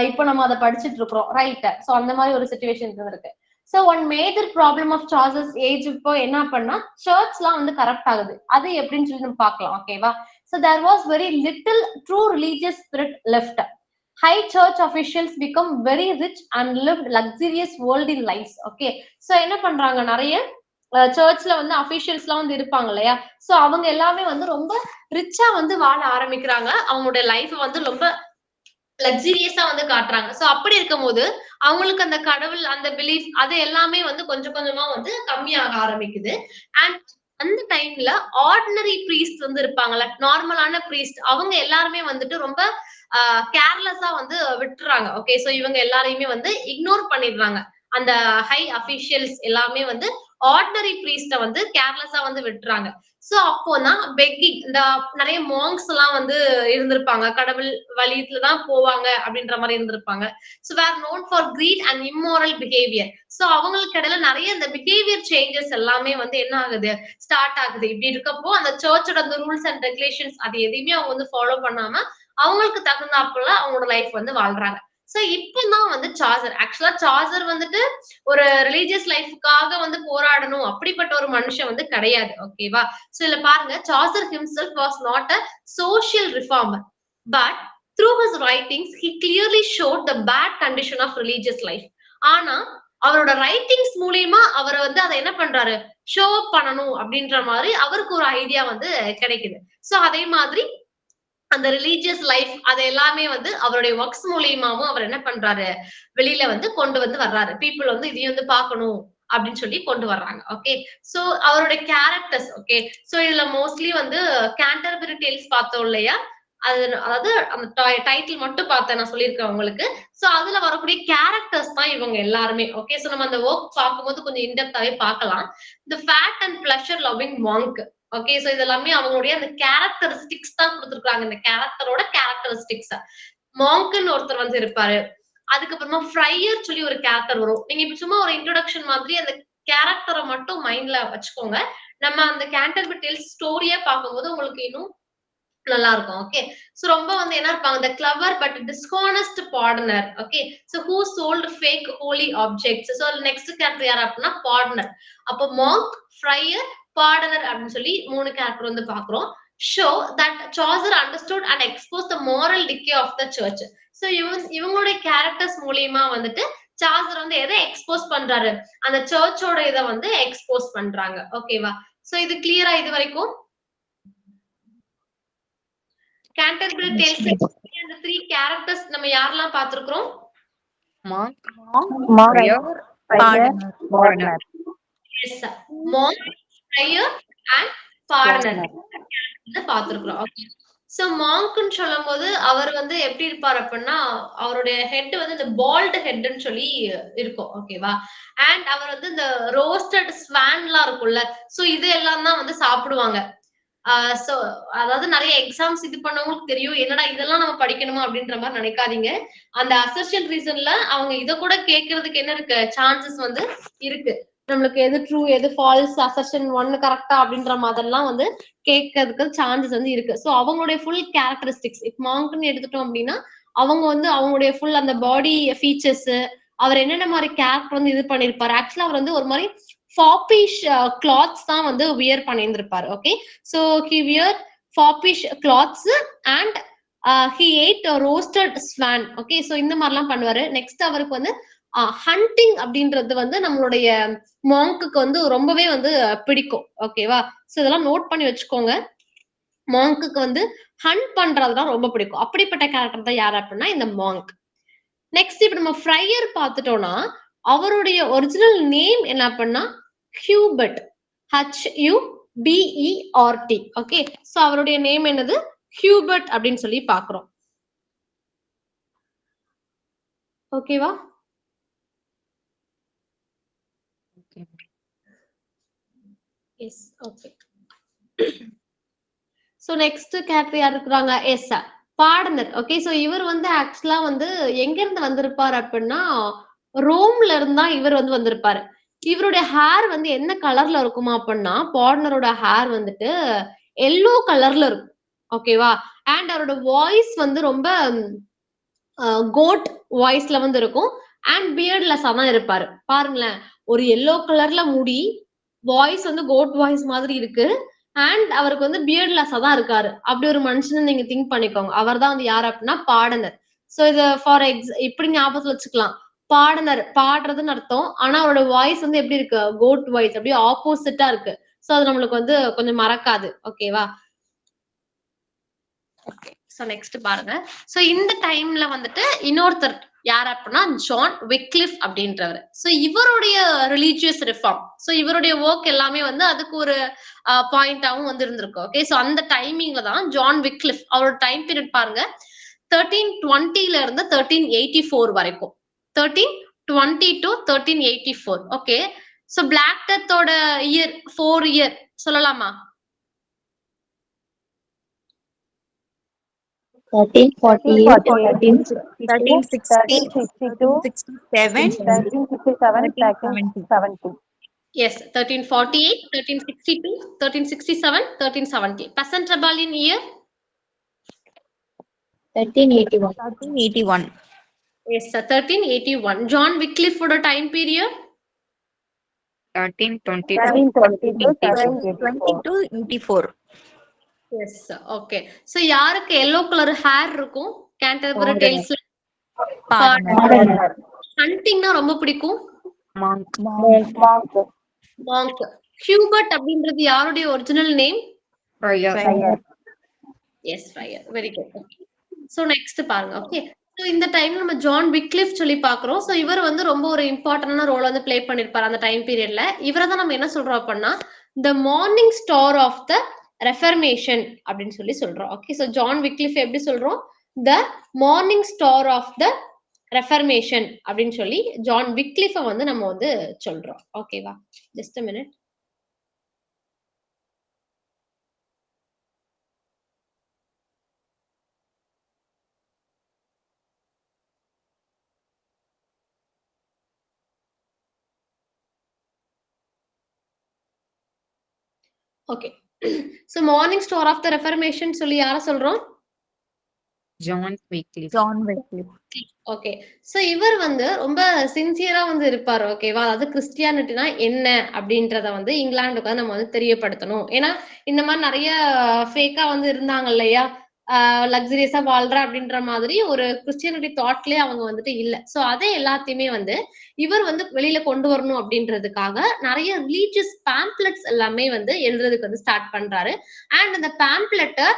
இப்போ நம்ம அதை படிச்சுட்டு இருக்கிறோம். ரைட். சோ அந்த மாதிரி ஒரு சிச்சுவேஷன் இருக்கு. So one major problem of Chaucer's age இப்போ என்ன பண்ணா சர்ச்லாம் வந்து கரப்ட் ஆகுது. அது எப்படின்னு சொல்லி நம்ம பார்க்கலாம். ஓகேவா? So there was very little true religious spirit left. High church officials become very rich and lived luxurious worldly lives. Okay. So என்ன பண்றாங்க நிறைய சர்ச்ல வந்து அபிஷியல்ஸ் எல்லாம் வந்து இருப்பாங்க இல்லையா? சோ அவங்க எல்லாமே வந்து ரொம்ப ரிச்சா வந்து வாழ ஆரம்பிக்கிறாங்க. அவங்களுடைய லைஃப் வந்து ரொம்ப லக்ஸீரியஸா வந்து காட்டுறாங்க. சோ அப்படி இருக்கும்போது அவங்களுக்கு அந்த கடவுள் அந்த பிலீஃப் அது எல்லாமே வந்து கொஞ்சம் கொஞ்சமா வந்து கம்மியாக ஆரம்பிக்குது. அண்ட் அந்த டைம்ல ஆர்டினரி பிரீஸ்ட் வந்து இருப்பாங்கல்ல நார்மலான பிரீஸ்ட் அவங்க எல்லாருமே வந்துட்டு ரொம்ப கேர்லெஸ்ஸா வந்து விட்டுறாங்க. ஓகே. சோ இவங்க எல்லாரையுமே வந்து இக்னோர் பண்ணிடுறாங்க. அந்த ஹை அபிஷியல்ஸ் எல்லாமே வந்து ஆர்டினரி பிரீஸ்ட வந்து கேர்லெஸ்ஸா வந்து விட்டுறாங்க. சோ அப்போதான் பெக்கிங் இந்த நிறைய மாங்ஸ் எல்லாம் வந்து இருந்திருப்பாங்க. கடவுள் வழியில தான் போவாங்க அப்படின்ற மாதிரி இருந்திருப்பாங்க. So were known for greed and immoral behaviour. So அவங்களுக்கு இடையில நிறைய இந்த பிஹேவியர் சேஞ்சஸ் எல்லாமே வந்து என்ன ஆகுது ஸ்டார்ட் ஆகுது. இப்படி இருக்கப்போ அந்த சர்ச்சோட அந்த ரூல்ஸ் அண்ட் ரெகுலேஷன்ஸ் அது எதையுமே அவங்க வந்து ஃபாலோ பண்ணாம அவங்களுக்கு தகுந்தாப்புல அவங்களோட லைஃப் வந்து வாழ்றாங்க. சோ இப்பதான் வந்து சார்ஜர் ஆக்சுவலா சார்ஜர் வந்துட்டு ஒரு ரிலீஜியஸ் லைஃப்காக வந்து போராடணும் அப்படிப்பட்ட ஒரு மனுஷன் வந்து கிடையாது. ஓகேவா? சோ இதுல பாருங்க charger himself was not a social reformer but through his writings he clearly showed the bad condition of religious life. ஆனா அவரோட ரைட்டிங்ஸ் மூலியமா அவர் வந்து அதை என்ன பண்றாரு ஷோ பண்ணணும் அப்படின்ற மாதிரி அவருக்கு ஒரு ஐடியா வந்து கிடைக்குது. சோ அதே மாதிரி அந்த ரிலீஜியஸ் லைஃப் அது எல்லாமே வந்து அவருடைய ஒர்க்ஸ் மூலியமாவும் அவர் என்ன பண்றாரு வெளியில வந்து கொண்டு வந்து வர்றாரு. பீப்புள் வந்து இதையும் வந்து பார்க்கணும் அப்படின்னு சொல்லி கொண்டு வர்றாங்க. ஓகே. சோ அவருடைய கேரக்டர்ஸ். ஓகே. சோ இதுல மோஸ்ட்லி வந்து கேண்டர்பரி டேல்ஸ் பார்த்தோம் இல்லையா? அதாவது அந்த டைட்டில் மட்டும் பார்த்தேன் நான் சொல்லியிருக்கேன் உங்களுக்கு. சோ அதுல வரக்கூடிய கேரக்டர்ஸ் தான் இவங்க எல்லாருமே. ஓகே. சோ நம்ம அந்த ஒர்க் பார்க்கும்போது கொஞ்சம் இன்டெப்தாவே பார்க்கலாம். The fat and pleasure loving monk. Okay. So இதெல்லாமே அவங்களுடைய அந்த கேரக்டரிஸ்டிக்ஸ் தான் கொடுத்துருக்காங்க. இந்த கேரக்டரோட கேரக்டரிஸ்டிக்ஸ். மாங்க்னு ஒருத்தர் வந்து இருப்பாரு. அதுக்கப்புறமா ஃப்ரையர் சொல்லி ஒரு கேரக்டர் வரும். நீங்க இப்ப சும்மா ஒரு இன்ட்ரோடக்ஷன் மாதிரி அந்த கேரக்டரை மட்டும் மைண்ட்ல வச்சுக்கோங்க. நம்ம அந்த கேண்டர்பரி டேல்ஸ் ஸ்டோரியா பார்க்கும்போது உங்களுக்கு இன்னும் நல்லா இருக்கும். ஓகே. சோ ரொம்ப வந்து என்ன இருப்பாங்க the clever but dishonest pardoner. Okay. So who sold fake holy objects. So next character யார் அப்படின்னா பார்டனர். அப்போ மாங்க், ஃப்ரையர், பார்டனர் அப்படின்னு சொல்லி 3 கேரக்டர் வந்து பாக்குறோம். show that Chaucer understood and exposed the moral decay of the church. So இவங்களுடைய characters மூலியமா வந்துட்டு சார்ஜர் வந்து எதை எக்ஸ்போஸ் பண்றாரு அந்த சர்ச்சோட இதை வந்து எக்ஸ்போஸ் பண்றாங்க. ஓகேவா? சோ இது கிளியரா இது வரைக்கும் கேண்டர்பரி டேல்ஸ் அந்த 3 கேரக்டர்ஸ் நம்ம யாரெல்லாம் பார்த்திருக்கிறோம்?
Monk,
Monk,
Friar,
Pardoner.
Yes sir. Monk, friar and pardoner வந்து பார்த்திருக்கிறோம். ஓகே. சோ மாங்க்னு சொல்லும்போது அவர் வந்து எப்படி இருப்பார் அப்படின்னா அவருடைய ஹெட் வந்து இந்த பால்ட் ஹெட்னு சொல்லி இருக்கும். ஓகேவா? அண்ட் அவர் வந்து இந்த ரோஸ்டட் ஸ்வான்லாம் இருக்கும்ல சோ இது எல்லாம் தான் வந்து சாப்பிடுவாங்க. சோ அதாவது நிறைய எக்ஸாம்ஸ் இது பண்ணவங்களுக்கு தெரியும் என்னடா இதெல்லாம் நம்ம படிக்கணுமா அப்படின்ற மாதிரி நினைக்காதீங்க. அந்த அசர்ஷன் ரீசன்ல அவங்க இத கூட கேட்கறதுக்கு என்ன இருக்கு, சான்சஸ் வந்து இருக்கு. நம்மளுக்கு எது ட்ரூ எது ஃபால்ஸ், அசர்ஷன் ஒன்னு கரெக்டா அப்படின்ற மாதிரிலாம் வந்து கேட்கறதுக்கு சான்சஸ் வந்து இருக்கு. சோ அவங்களுடைய ஃபுல் கேரக்டரிஸ்டிக்ஸ் இப்ப மாங்க்னு எடுத்துட்டோம் அப்படின்னா அவங்க வந்து அவங்களுடைய ஃபுல் அந்த பாடி ஃபீச்சர்ஸ், அவர் என்னென்ன மாதிரி கேரக்டர் வந்து இது பண்ணிருப்பாரு. ஆக்சுவலா அவர் வந்து ஒரு மாதிரி ஃபாப்பிஷ் கிளாத்ஸ் தான் வந்து வியர் பண்ணியிருந்திருப்பாரு. Okay, so he wear foppish clothes and he ate roasted swan. Okay, so இந்த மாதிரிலாம் பண்ணுவாரு. நெக்ஸ்ட் அவருக்கு வந்து ஹண்டிங் அப்படின்றது வந்து நம்மளுடைய மாங்க்குக்கு வந்து ரொம்பவே வந்து பிடிக்கும். ஓகேவா, சோ இதெல்லாம் நோட் பண்ணி வச்சுக்கோங்க. மாங்க்குக்கு வந்து ஹண்ட் பண்றதுதான் ரொம்ப பிடிக்கும். அப்படிப்பட்ட கேரக்டர் தான் யாரு அப்படின்னா இந்த மாங்க். நெக்ஸ்ட் இப்ப நம்ம ஃப்ரையர் பார்த்துட்டோம்னா அவருடைய ஒரிஜினல் நேம் என்ன அப்படின்னா ஹியூபர்ட், HUBERT. ஓகே, சோ அவருடைய நேம் என்னது ஹியூபர்ட் அப்படின்னு சொல்லி பாக்குறோம். ஓகேவா? Yes, okay. So next character யார் இருக்கிறாங்க? எஸ், பாடனர். ஓகே, சோ இவர் வந்து ஆக்சுவலா வந்து எங்க இருந்து வந்திருப்பாரு அப்படின்னா ரோம்ல இருந்தா இவர் வந்து வந்திருப்பாரு. இவருடைய ஹேர் வந்து என்ன கலர்ல இருக்குமா அப்படின்னா பாடனரோட ஹேர் வந்துட்டு எல்லோ கலர்ல இருக்கும். ஓகேவா, அண்ட் அவரோட வாய்ஸ் வந்து ரொம்ப கோட் வாய்ஸ்ல வந்து இருக்கும். அண்ட் பியர்ட்லெஸ்ஸா தான் இருப்பாரு. பாருங்களேன், ஒரு எல்லோ கலர்ல முடி, வாய்ஸ் வந்து கோட் வாய்ஸ் மாதிரி இருக்கு. அண்ட் அவருக்கு வந்து பியர்ட்லெஸ்ஸா தான் இருக்காரு. அப்படி ஒரு மனுஷன் நீங்க திங்க் பண்ணிக்கோங்க. அவர் தான் வந்து யாரு அப்படின்னா பாடனர். சோ இது ஃபார் இப்படி ஞாபகத்துல வச்சுக்கலாம். பாடனர் பாடுறதுன்னு அர்த்தம். ஆனா அவரோட வாய்ஸ் வந்து எப்படி இருக்கு, கோட் வாய்ஸ், அப்படியே ஆப்போசிட்டா இருக்கு. சோ அது நம்மளுக்கு வந்து கொஞ்சம் மறக்காது. ஓகேவா? சோ நெக்ஸ்ட் பாருங்க. சோ இந்த டைம்ல வந்துட்டு இன்னொருத்தர் யார் அப்படின்னா ஜான் விக்லிஃப் அப்படின்றவர். சோ இவருடைய ரிலீஜியஸ் ரிஃபார்ம், சோ இவருடைய ஒர்க் எல்லாமே வந்து அதுக்கு ஒரு பாயிண்டாவும் வந்து இருந்திருக்கு. ஓகே, சோ அந்த டைமிங்ல தான் ஜான் விக்லிஃப் அவரோட டைம் பீரியட் பாருங்க 1320 இருந்து 1384 வரைக்கும். 1320 to 1384. ஓகே, சோ பிளாக் டெத்தோட இயர் 4 இயர் சொல்லலாமா?
1348,
1360,
1362,
1367,
1367, 1370.
Yes, 1348, 1362, 1367, 1370. Percent rebellion year?
1381.
1381.
Yes, 1381. John Wycliffe for the time period?
1320.
1320 to
84.
Yes, okay. So யாருக்கு yellow color hair இருக்கும் Canterbury Tales?
பாடனர்.
ஹண்டிங்னா ரொம்ப பிடிக்கும்.
Monk.
மாங்க். ஹியூபர்ட் அப்படின்றது யாருடைய original name?
Friar.
Yes, friar. Very good. So next பாருங்க. Okay, so இந்த டைம்ல நம்ம ஜான் விக்லிஃப் சொல்லி பாக்குறோம். சோ இவர் வந்து ரொம்ப ஒரு இம்பார்ட்டன்டான ரோல் வந்து ப்ளே பண்ணிருப்பாரு அந்த டைம் பீரியட்ல. இவரை தான் நம்ம என்ன சொல்றோம் அப்படின்னா the morning star of the reformation அப்படின்னு சொல்லி சொல்றோம். ஓகே, சோ ஜான் விக்லிஃப் எப்படி சொல்றோம்? The morning star of the reformation அப்படின்னு சொல்லி ஜான் விக்லிஃப வந்து நம்ம வந்து சொல்றோம். ஓகேவா? Just a minute. Okay, so morning star of the reformation சொல்லி யார சொல்றோம்?
John Wycliffe.
ஓகே, சோ இவர் வந்து ரொம்ப சின்சியரா வந்து இருப்பாரு. ஓகேவா? அதாவது கிறிஸ்டியானிட்டினா என்ன அப்படின்றத வந்து இங்கிலாந்துக்கு நம்ம வந்து தெரியப்படுத்தணும். ஏன்னா இந்த மாதிரி நிறைய ஃபேக்கா வந்து இருந்தாங்க இல்லையா, லக்ஸரியஸா வாழ்ற அப்படின்ற மாதிரி ஒரு கிறிஸ்டியானிட்டி தாட்லயே அவங்க வந்துட்டு இல்ல. சோ அதே எல்லாத்தையுமே வந்து இவர் வந்து வெளியில கொண்டு வரணும் அப்படின்றதுக்காக நிறைய ரிலீஜியஸ் பேம்ப்ளெட்ஸ் எல்லாமே வந்து எழுதுறதுக்கு வந்து ஸ்டார்ட் பண்றாரு. அண்ட் அந்த பேம்ப்ளெட்டை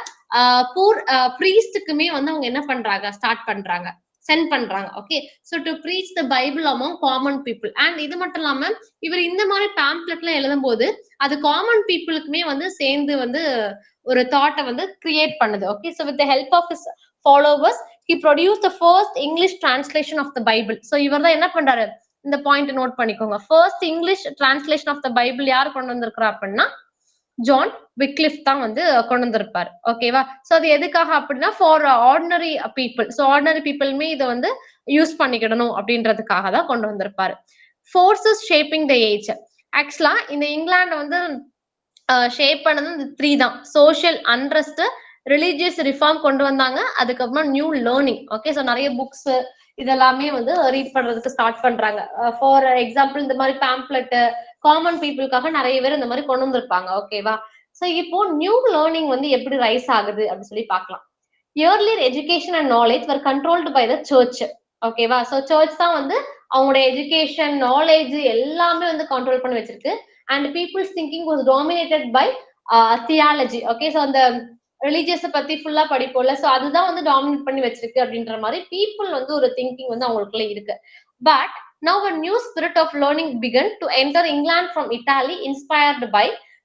பூர் ப்ரீஸ்டுக்குமே வந்து அவங்க என்ன பண்றாங்க, ஸ்டார்ட் பண்றாங்க, சென்ட் பண்றாங்க. Okay, so to preach the Bible among common people. And இது மட்டும் இல்லாம இவர் இந்த மாதிரி பேம்ப்ளெட்ல எழுதும் போது அது காமன் பீப்புளுக்குமே வந்து சேர்ந்து வந்து ஒரு தாட்டை வந்து கிரியேட் பண்ணுது. Okay, so with the help of his followers he produced the first English translation of the Bible. So இவர் தான் என்ன பண்றாரு, இந்த பாயிண்ட் நோட் பண்ணிக்கோங்க. First English translation of the Bible யார் கொண்டு வந்திருக்கிறா அப்படின்னா ஜான் விக்லிஃப் தான் வந்து கொண்டு வந்திருப்பாரு. ஓகேவா? சோ அது எதுக்காக அப்படின்னா for ordinary people. So ordinary பீப்புளுமே இதை வந்து யூஸ் பண்ணிக்கிடணும் அப்படின்றதுக்காக தான் கொண்டு வந்திருப்பாரு. Forces shaping the age. ஆக்சுவலா இந்த இங்கிலாந்து வந்து ஷேப் பண்ணது இந்த 3 தான். சோஷியல் அன்ரெஸ்ட், ரிலிஜியஸ் ரிஃபார்ம் கொண்டு வந்தாங்க. அதுக்கப்புறமா நியூ லேர்னிங். ஓகே, சோ நிறைய புக்ஸ் இதெல்லாமே வந்து ரீட் பண்றதுக்கு ஸ்டார்ட் பண்றாங்க. ஃபார் எக்ஸாம்பிள் இந்த மாதிரி பேம்ப்ளெட் காமன் பீப்புளுக்காக நிறைய பேர் இந்த மாதிரி கொண்டு வந்திருப்பாங்க. ஓகேவா? சோ இப்போ நியூ லேர்னிங் வந்து எப்படி ரைஸ் ஆகுது அப்படின்னு சொல்லி பார்க்கலாம். Earlier education and knowledge were controlled by the church. ஓகேவா? சோ சர்ச் தான் வந்து அவங்களோட எஜுகேஷன் நாலேஜ் எல்லாமே வந்து கண்ட்ரோல் பண்ணி வச்சிருக்கு. And people's thinking was dominated by theology. Okay, so அந்த ரிலீஜியஸை பத்தி ஃபுல்லா படிப்போம்ல, சோ அதுதான் வந்து டாமினேட் பண்ணி வச்சிருக்கு அப்படின்ற மாதிரி பீப்புள் வந்து ஒரு திங்கிங் வந்து அவங்களுக்குள்ள இருக்கு. But now a new spirit of learning began to enter England from Italy, inspired by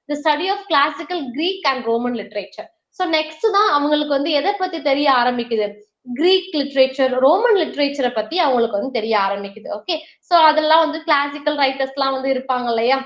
the study of classical Greek and Roman literature. So next தான் அவங்களுக்கு வந்து எதை பத்தி தெரிய ஆரம்பிக்குது, கிரீக் லிட்ரேச்சர், ரோமன் லிட்ரேச்சரை பத்தி அவங்களுக்கு வந்து தெரிய ஆரம்பிக்குது. ஓகே, சோ அதெல்லாம் வந்து கிளாசிக்கல் ரைட்டர்ஸ் எல்லாம் வந்து இருப்பாங்க இல்லையா,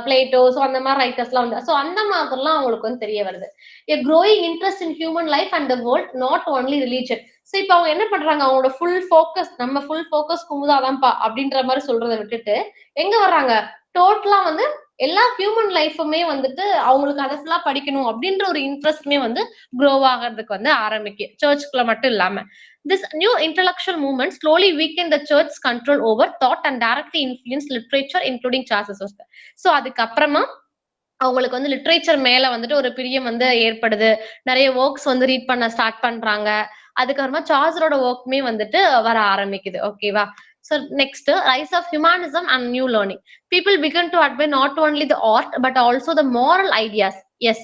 பிளேட்டோ, சோ அந்த மாதிரி ரைட்டர்ஸ் எல்லாம் வந்து, சோ அந்த மாதிரிலாம் அவங்களுக்கு வந்து தெரிய வருது. a growing interest in human life and the world, not only religion. So இப்ப அவங்க என்ன பண்றாங்க, அவங்களோட ஃபுல் ஃபோக்கஸ் நம்ம ஃபுல் ஃபோக்கஸ் குமுதாதான்ப்பா அப்படின்ற மாதிரி சொல்றதை விட்டுட்டு எங்க வர்றாங்க, டோட்டலா வந்து எல்லா ஹியூமன் லைஃபுமே வந்துட்டு அவங்களுக்கு அதை ஃபுல்லா படிக்கணும் அப்படின்ற ஒரு இன்ட்ரெஸ்ட்மே வந்து க்ரோ ஆகிறதுக்கு வந்து ஆரம்பிக்கும், சர்ச்சுக்குள்ள மட்டும் இல்லாம. This new intellectual movement slowly weakened the church's control over thought and directly influenced literature, including Charles. So அதுக்கப்புறமா அவங்களுக்கு வந்து லிட்ரேச்சர் மேல வந்துட்டு ஒரு பிரியம் வந்து ஏற்படுது. நிறைய ஒர்க்ஸ் வந்து ரீட் பண்ண ஸ்டார்ட் பண்றாங்க. அதுக்கப்புறமா சார்ல்ஸோட ஒர்க்குமே வந்துட்டு வர ஆரம்பிக்குது. ஓகேவா? So next, rise of humanism and new learning. People began to admire not only the art but also the moral ideas. Yes,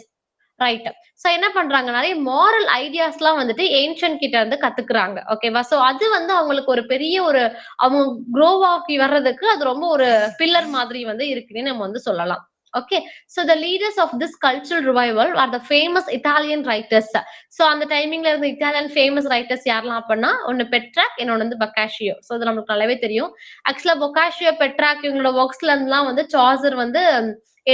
right. So என்ன பண்றாங்க, நிறைய மாரல் ஐடியாஸ் எல்லாம் வந்துட்டு ஏன்ஷியன்ட் கிட்ட இருந்து கத்துக்குறாங்க. ஓகேவா? சோ அது வந்து அவங்களுக்கு ஒரு பெரிய ஒரு அவங்க க்ரோ ஆகி வர்றதுக்கு அது ரொம்ப ஒரு பில்லர் மாதிரி வந்து இருக்குன்னு நம்ம வந்து சொல்லலாம். Okay, so the leaders of this cultural revival are the famous Italian writers. So அந்த டைமிங்ல இருந்த இட்டாலியன் ஃபேமஸ் ரைட்டர்ஸ் யாரெல்லாம் அப்படின்னா, ஒன்னு பெட்ராக், இன்னொன்னு வந்து பொக்காஷியோ. சோ இது நமக்கு நல்லாவே தெரியும். ஆக்சுவலா பொக்காஷியோ, பெட்ராக் இவங்களோட ஒர்க்ஸ்ல இருந்துலாம் வந்து சார்ல்ஸ் வந்து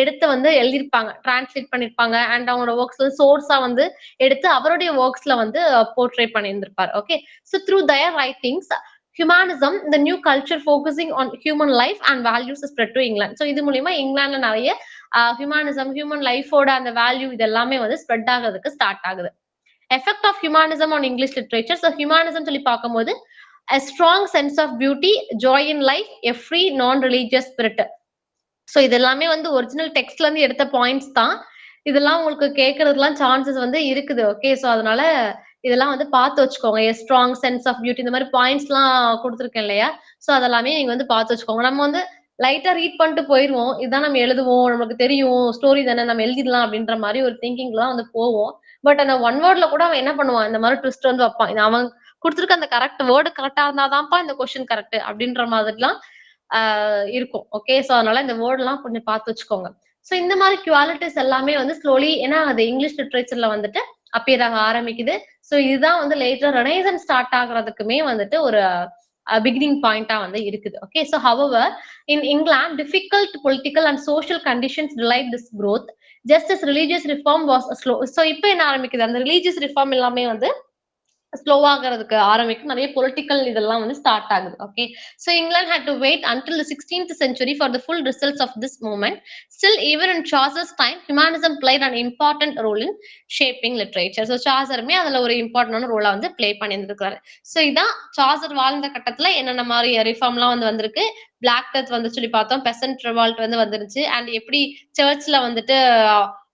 எடுத்து வந்து எழுதியிருப்பாங்க, டிரான்ஸ்லேட் பண்ணிருப்பாங்க. அண்ட் அவங்களோட ஒர்க்ஸ்ல சோர்ஸா வந்து எடுத்து அவருடைய ஒர்க்ஸ்ல வந்து போர்ட்ரே பண்ணியிருந்திருப்பாரு. Okay, so through their writings humanism, இந்த new culture focusing on human life and values spread to England. So இது மூலியமா இங்கிலாந்துல நிறைய ஹியூமனிசம், ஹியூமன் லைஃபோட அந்த வேல்யூ இது எல்லாமே வந்து ஸ்ப்ரெட் ஆகிறதுக்கு ஸ்டார்ட் ஆகுது. Effect of humanism on English literature. So humanism சொல்லி பார்க்கும்போது a strong sense of beauty, joy in life, a free non-religious spirit. So இது எல்லாமே வந்து ஒரிஜினல் டெக்ஸ்ட்ல இருந்து எடுத்த பாயிண்ட்ஸ் தான். இதெல்லாம் உங்களுக்கு கேட்கறதுக்குலாம் சான்சஸ் வந்து இருக்குது. ஓகே, சோ அதனால இதெல்லாம் வந்து பார்த்து வச்சுக்கோங்க. A strong sense of beauty இந்த மாதிரி பாயிண்ட்ஸ்லாம் கொடுத்துருக்கேன் இல்லையா, சோ அதெல்லாமே நீங்க வந்து பார்த்து வச்சுக்கோங்க. நம்ம வந்து லைட்டா ரீட் பண்ணிட்டு போயிருவோம், இதுதான் நம்ம எழுதுவோம், நமக்கு தெரியும், ஸ்டோரி தானே நம்ம எழுதிடலாம் அப்படின்ற மாதிரி ஒரு திங்கிங்ல தான் வந்து போவோம். பட் அந்த ஒன் வேர்ட்ல கூட அவன் என்ன பண்ணுவான், இந்த மாதிரி ட்விஸ்ட் வந்து வைப்பான். அவன் கொடுத்துருக்க அந்த கரெக்ட் வேர்டு கரெக்டா இருந்தாதான்ப்பா இந்த கொஸ்டின் கரெக்ட் அப்படின்ற மாதிரிலாம் இருக்கும். ஓகே, சோ அதனால இந்த வேர்ட் எல்லாம் கொஞ்சம் பார்த்து வச்சுக்கோங்க. சோ இந்த மாதிரி குவாலிட்டிஸ் எல்லாமே வந்து ஸ்லோலி ஏன்னா அது இங்கிலீஷ் லிட்ரேச்சர்ல வந்துட்டு அப்பியர் ஆக ஆரம்பிக்குது. சோ இதுதான் வந்து லேட்டர் ரெனைசன்ஸ் ஸ்டார்ட் ஆகுறதுக்குமே வந்துட்டு ஒரு பிகினிங் பாயிண்டா வந்து இருக்குது. Okay, so however in England difficult political and social conditions delight this growth just as religious reform was slow. So இப்போ என்ன ஆரம்பிக்குது, அந்த ரிலீஜியஸ் ரிஃபார்ம் எல்லாமே வந்து ஸ்லோ ஆகிறதுக்கு ஆரம்பிக்கும், நிறைய பொலிட்டிக்கல் இதெல்லாம் வந்து ஸ்டார்ட் ஆகுது. Okay, so England had to wait until the 16th century for the full results of this movement. Still, even in Chaucer's time, humanism played an important role in shaping literature. So சாசருமே அதுல ஒரு இம்பார்ட்டன்டான ரோலா வந்து play பண்ணியிருந்திருக்காரு. So இதான் Chaucer வாழ்ந்த கட்டத்துல என்னென்ன மாதிரி ரிஃபார்ம்லாம் வந்து வந்திருக்கு. பிளாக் டெத் வந்து சொல்லி பார்த்தோம், பெசன்ட் ரிவால்ட் வந்து வந்துருச்சு, அண்ட் எப்படி சர்ச்ல வந்துட்டு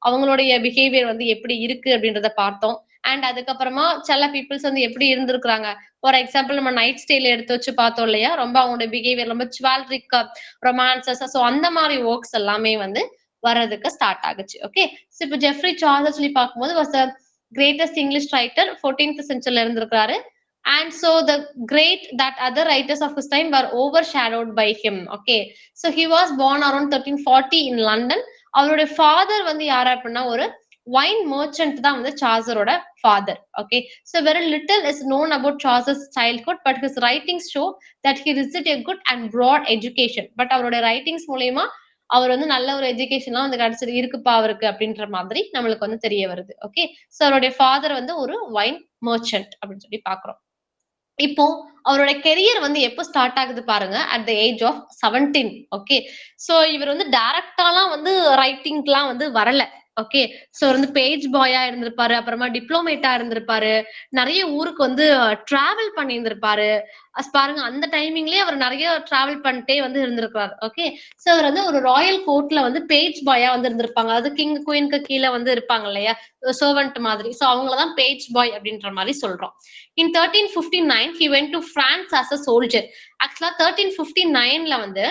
அவங்களுடைய பிஹேவியர் வந்து எப்படி இருக்கு அப்படின்றத பார்த்தோம். அண்ட் அதுக்கப்புறமா சில பீப்புள்ஸ் வந்து எப்படி இருந்திருக்காங்க. ஃபார் எக்ஸாம்பிள் நம்ம நைட் ஸ்டேல எடுத்து வச்சு பார்த்தோம் இல்லையா, ரொம்ப அவங்களோட பிஹேவியர் ரொம்ப சிவால்ரிக் ரொமான்சஸ், ஸோ அந்த மாதிரி ஒர்க்ஸ் எல்லாமே வந்து வர்றதுக்கு ஸ்டார்ட் ஆகுச்சு. ஓகே, ஸோ இப்போ ஜெஃப்ரி சார்ல்ஸ் சொல்லி பார்க்கும்போது was the greatest English writer, 14th centuryல இருந்திருக்காரு. And so the great that other writers of his time were overshadowed by him. Okay, so he was born around 1340 in London. அவருடைய father வந்து யாரு அப்படின்னா ஒரு wine merchant தான் வந்து சார்ல்ஸரோட father. Okay, so very little is known about Chaucer's childhood, but his writings show that he received a good and broad education. But அவரோட writings மூலமா அவர் வந்து நல்ல ஒரு எஜுகேஷன்லாம் வந்து கிடைச்சது இருக்குப்பா அவருக்கு அப்படின்ற மாதிரி நம்மளுக்கு வந்து தெரிய வருது. ஓகே. சோ அவருடைய ஃபாதர் வந்து ஒரு வைன் மர்ச்சன்ட் அப்படின்னு சொல்லி பாக்குறோம். இப்போ அவரோட கெரியர் வந்து எப்போ ஸ்டார்ட் ஆகுது பாருங்க at the age of 17. Okay. So இவர் வந்து டைரக்டாலாம் வந்து ரைட்டிங்லாம் வந்து வரல. ஓகே. சோ வந்து பேஜ் பாயா இருந்திருப்பாரு, அப்புறமா டிப்ளோமேட்டா இருந்திருப்பாரு, நிறைய ஊருக்கு வந்து டிராவல் பண்ணியிருந்திருப்பாரு. பாருங்க அந்த டைமிங்லயே அவர் நிறைய டிராவல் பண்ணிட்டே வந்து இருந்திருக்காரு. ஓகே. சோ அவர் வந்து ஒரு ராயல் கோர்ட்ல வந்து பேஜ் பாயா வந்து இருந்திருப்பாங்க. அதாவது கிங் குயின்க்கு கீழ வந்து இருப்பாங்க இல்லையா, சர்வன்ட் மாதிரி. சோ அவங்களதான் பேஜ் பாய் அப்படின்ற மாதிரி சொல்றோம். In 1359 he went to France as a soldier. ஆக்சுவலா 1359ல வந்து